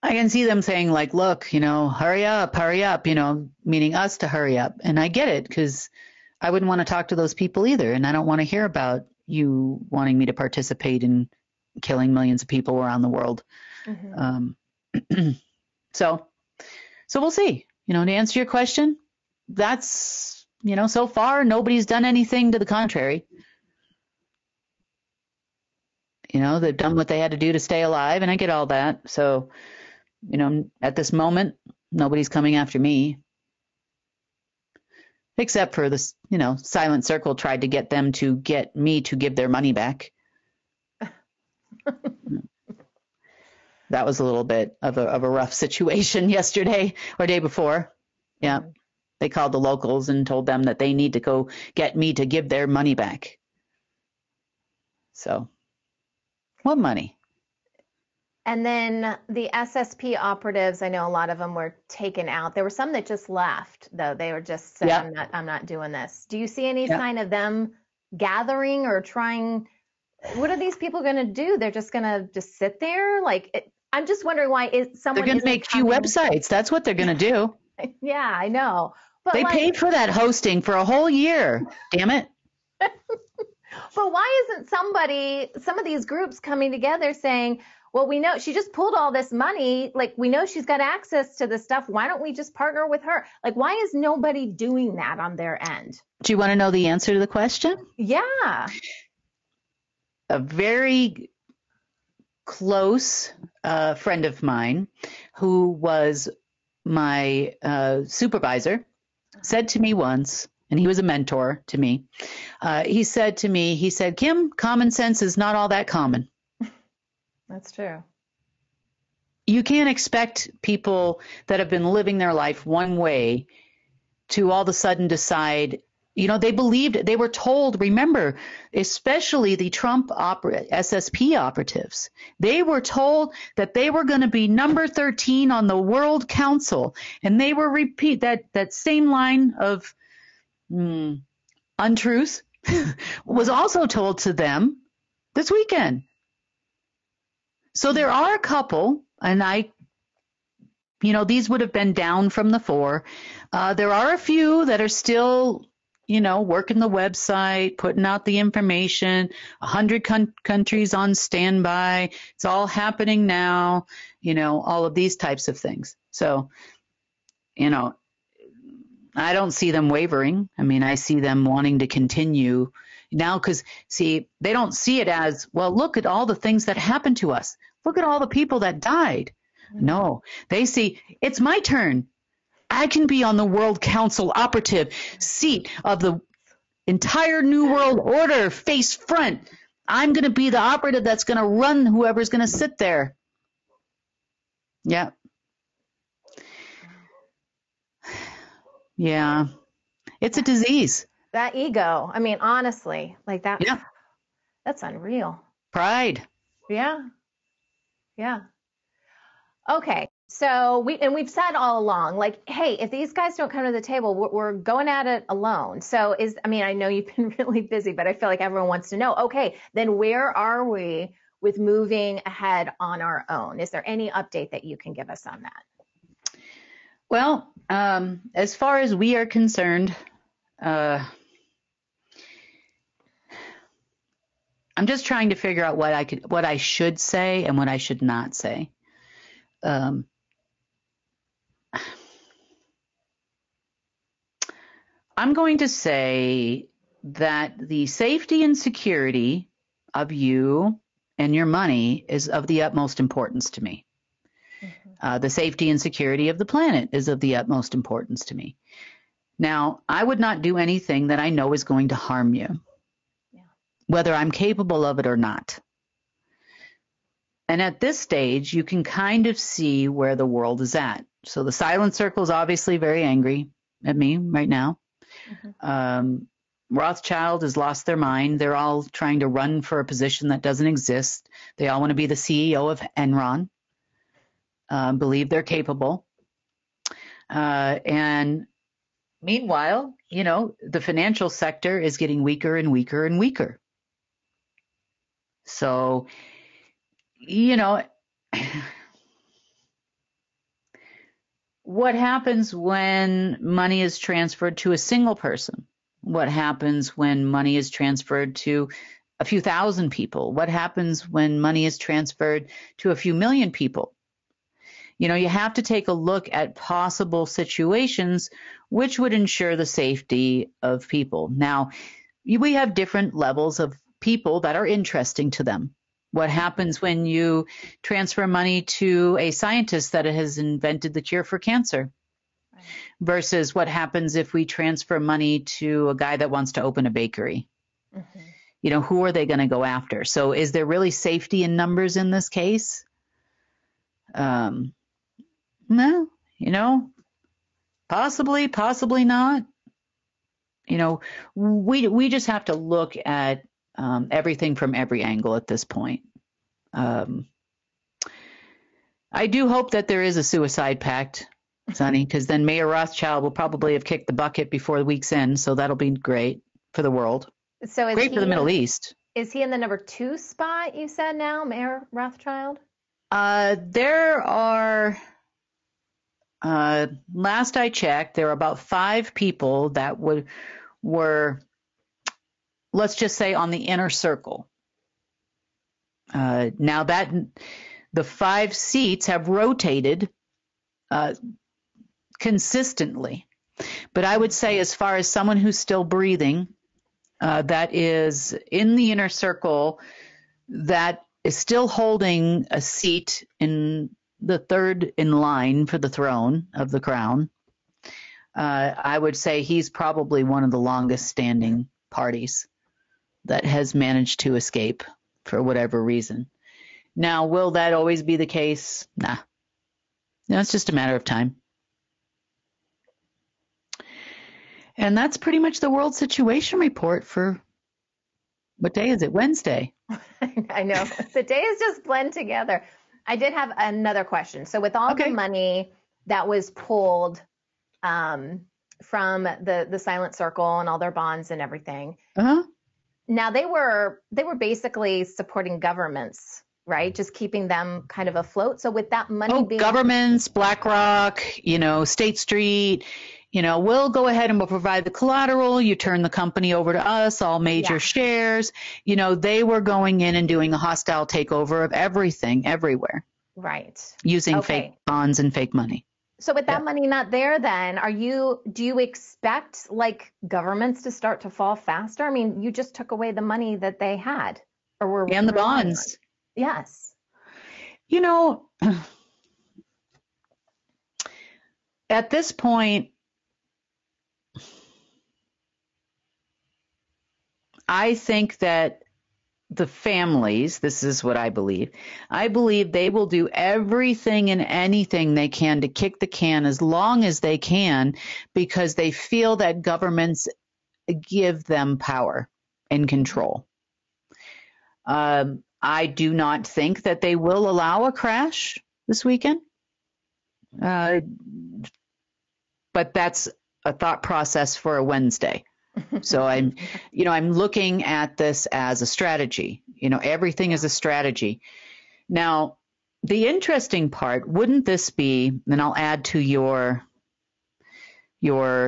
can see them saying like, look, hurry up, meaning us to hurry up. And I get it, because I wouldn't want to talk to those people either. And I don't want to hear about you wanting me to participate in killing millions of people around the world. Mm-hmm. So we'll see. To answer your question, that's, so far nobody's done anything to the contrary. They've done what they had to do to stay alive, and I get all that. So, at this moment, nobody's coming after me. Except for this, Silent Circle tried to get them to get me to give their money back. That was a little bit of a rough situation yesterday or day before. Yeah. They called the locals and told them that they need to go get me to give their money back. So, what money? And then the SSP operatives, I know a lot of them were taken out. There were some that just left, though. They were just saying, I'm not doing this. Do you see any sign of them gathering or trying? What are these people going to do? They're just going to just sit there? I'm just wondering why someone They're going to make few websites. That's what they're going to do. Yeah, I know. But they paid for that hosting for a whole year. Damn it. But why isn't some of these groups coming together saying, well, we know she just pulled all this money. We know she's got access to this stuff. Why don't we just partner with her? Why is nobody doing that on their end? Do you want to know the answer to the question? Yeah. A very close friend of mine who was my supervisor said to me once, and he was a mentor to me, he said, Kim, common sense is not all that common. That's true. You can't expect people that have been living their life one way to all of a sudden decide, they were told, remember, especially the Trump SSP operatives, they were told that they were going to be number 13 on the World Council. And they were repeat that same line of untruth was also told to them this weekend. So there are a couple, and these would have been down from the 4. There are a few that are still, working the website, putting out the information, 100 countries on standby. It's all happening now, all of these types of things. So, I don't see them wavering. I mean, I see them wanting to continue now because, see, they don't see it as, well, look at all the things that happened to us. Look at all the people that died. No, they see it's my turn. I can be on the World Council operative seat of the entire New World Order face front. I'm going to be the operative that's going to run whoever's going to sit there. Yeah. Yeah. It's a disease. That ego. I mean, honestly, that. Yeah. That's unreal. Pride. Yeah. Yeah. Okay. So we've said all along, hey, if these guys don't come to the table, we're going at it alone. So I know you've been really busy, but I feel like everyone wants to know, okay, then where are we with moving ahead on our own? Is there any update that you can give us on that? Well, as far as we are concerned, I'm just trying to figure out what I should say and what I should not say. I'm going to say that the safety and security of you and your money is of the utmost importance to me. The safety and security of the planet is of the utmost importance to me. Now, I would not do anything that I know is going to harm you, whether I'm capable of it or not. And at this stage, you can kind of see where the world is at. So the silent circle is obviously very angry at me right now. Rothschild has lost their mind. They're all trying to run for a position that doesn't exist. They all want to be the CEO of Enron. Believe they're capable. And meanwhile, the financial sector is getting weaker and weaker and weaker. So, what happens when money is transferred to a single person? What happens when money is transferred to a few thousand people? What happens when money is transferred to a few million people? You have to take a look at possible situations which would ensure the safety of people. Now, we have different levels of people that are interesting to them. What happens when you transfer money to a scientist that has invented the cure for cancer? Versus what happens if we transfer money to a guy that wants to open a bakery? Who are they going to go after? So is there really safety in numbers in this case? No, possibly not. We just have to look at everything from every angle at this point. I do hope that there is a suicide pact, Sonny, because then Mayor Rothschild will probably have kicked the bucket before the week's end, so that'll be great for the world. So is great for the Middle East. Is he in the number 2 spot, you said now, Mayor Rothschild? There are, last I checked, there are about 5 people that were, let's just say, on the inner circle. Now that the 5 seats have rotated consistently, but I would say as far as someone who's still breathing, that is in the inner circle, that is still holding a seat in the 3rd in line for the throne of the crown, I would say he's probably one of the longest standing parties that has managed to escape for whatever reason. Now, will that always be the case? Nah. It's just a matter of time. And that's pretty much the world situation report for, what day is it? Wednesday. I know. The days just blend together. I did have another question. So with all the money that was pulled from the silent circle and all their bonds and everything, now they were basically supporting governments, right? Just keeping them kind of afloat. So with that money being governments, BlackRock, State Street, we'll go ahead and we'll provide the collateral. You turn the company over to us, all major shares. They were going in and doing a hostile takeover of everything, everywhere. Right. Using fake bonds and fake money. So with that money not there, then do you expect governments to start to fall faster? I mean, you just took away the money that they had, and the bonds. Yes. At this point, I think that the families, this is what I believe they will do everything and anything they can to kick the can as long as they can, because they feel that governments give them power and control. I do not think that they will allow a crash this weekend. But that's a thought process for a Wednesday. So I'm looking at this as a strategy. Everything is a strategy. Now, the interesting part, wouldn't this be, and I'll add to your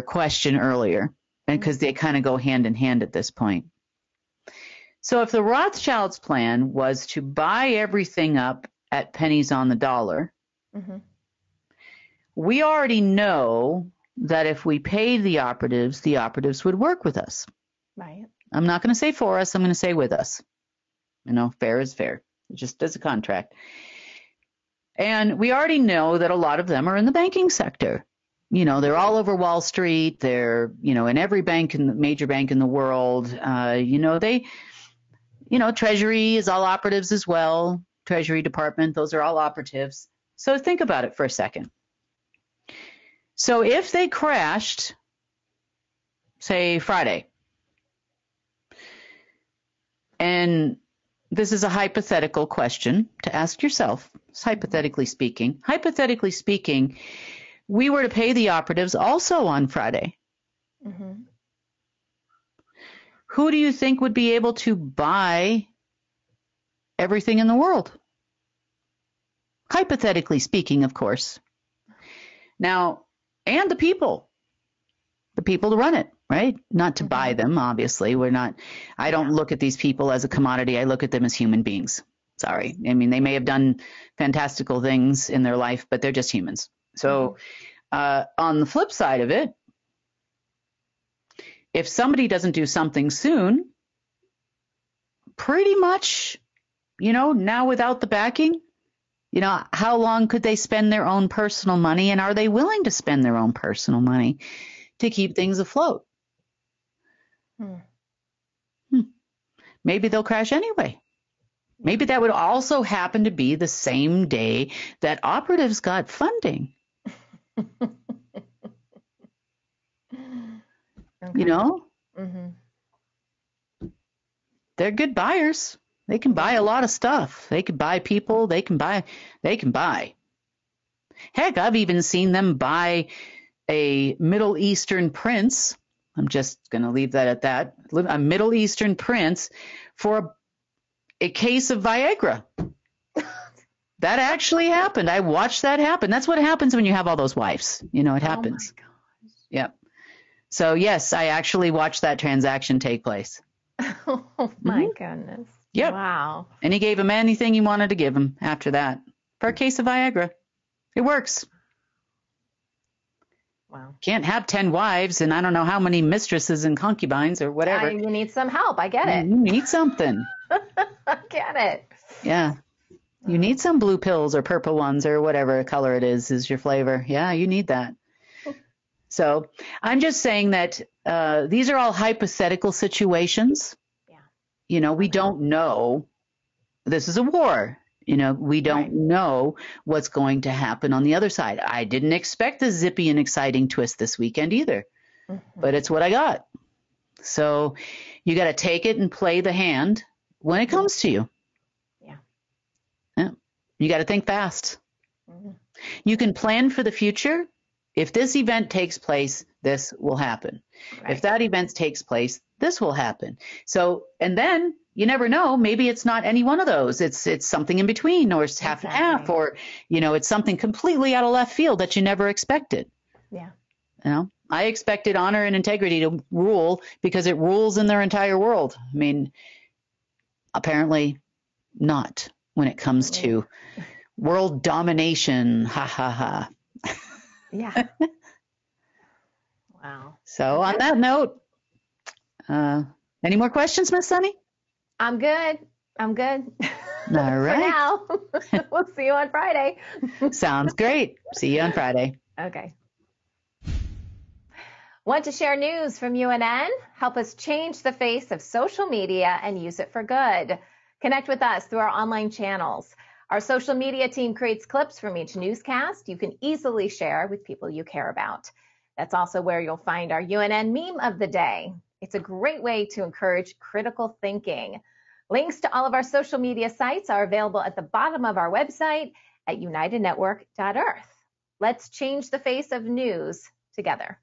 question earlier, because they kind of go hand in hand at this point. So if the Rothschilds' plan was to buy everything up at pennies on the dollar, we already know that if we paid the operatives would work with us. Right. I'm not going to say for us. I'm going to say with us. Fair is fair. Just as a contract. And we already know that a lot of them are in the banking sector. They're all over Wall Street. They're, in every major bank in the world. Treasury is all operatives as well. Treasury Department, those are all operatives. So think about it for a second. So if they crashed, say Friday, and this is a hypothetical question to ask yourself, hypothetically speaking, we were to pay the operatives also on Friday. Mm-hmm. Who do you think would be able to buy everything in the world? Hypothetically speaking, of course. Now, and the people to run it, right? Not to buy them, obviously. I don't look at these people as a commodity. I look at them as human beings. Sorry. I mean, they may have done fantastical things in their life, but they're just humans. So on the flip side of it, if somebody doesn't do something soon, pretty much, now without the backing, how long could they spend their own personal money, and are they willing to spend their own personal money to keep things afloat? Maybe they'll crash anyway. Maybe that would also happen to be the same day that operatives got funding. Okay. Mm-hmm. They're good buyers. They can buy a lot of stuff. They can buy people. They can buy. Heck, I've even seen them buy a Middle Eastern prince. I'm just going to leave that at that. A Middle Eastern prince for a case of Viagra. That actually happened. I watched that happen. That's what happens when you have all those wives. It happens. Oh my gosh. Yep. So yes, I actually watched that transaction take place. Oh my goodness. Yep. Wow. And he gave him anything he wanted to give him after that for a case of Viagra. It works. Wow. Can't have 10 wives and I don't know how many mistresses and concubines or whatever. You need some help. I get it. You need something. I get it. Yeah. You need some blue pills or purple ones or whatever color it is your flavor. Yeah, you need that. So I'm just saying that these are all hypothetical situations. Yeah. We don't know. This is a war. We don't know what's going to happen on the other side. I didn't expect a zippy and exciting twist this weekend either, but it's what I got. So you got to take it and play the hand when it comes to you. Yeah. You got to think fast. You can plan for the future. If this event takes place, this will happen. Right. If that event takes place, this will happen. So, and then you never know. Maybe it's not any one of those. It's something in between, or it's half and half, or, it's something completely out of left field that you never expected. Yeah. I expected honor and integrity to rule because it rules in their entire world. I mean, apparently not when it comes to world domination. Ha ha ha. Yeah. Wow. So on that note, any more questions, Miss Sunny? I'm good. All right. For now. We'll see you on Friday. Sounds great. See you on Friday. Okay. Want to share news from UNN? Help us change the face of social media and use it for good. Connect with us through our online channels. Our social media team creates clips from each newscast you can easily share with people you care about. That's also where you'll find our UNN meme of the day. It's a great way to encourage critical thinking. Links to all of our social media sites are available at the bottom of our website at unitednetwork.earth. Let's change the face of news together.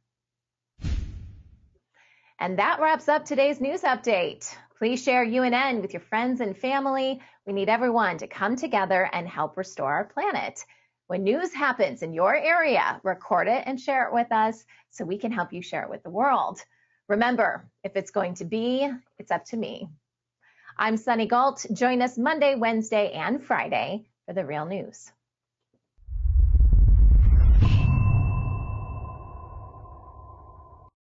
And that wraps up today's news update. Please share UNN with your friends and family. We need everyone to come together and help restore our planet. When news happens in your area, record it and share it with us so we can help you share it with the world. Remember, if it's going to be, it's up to me. I'm Sunny Galt. Join us Monday, Wednesday, and Friday for the real news.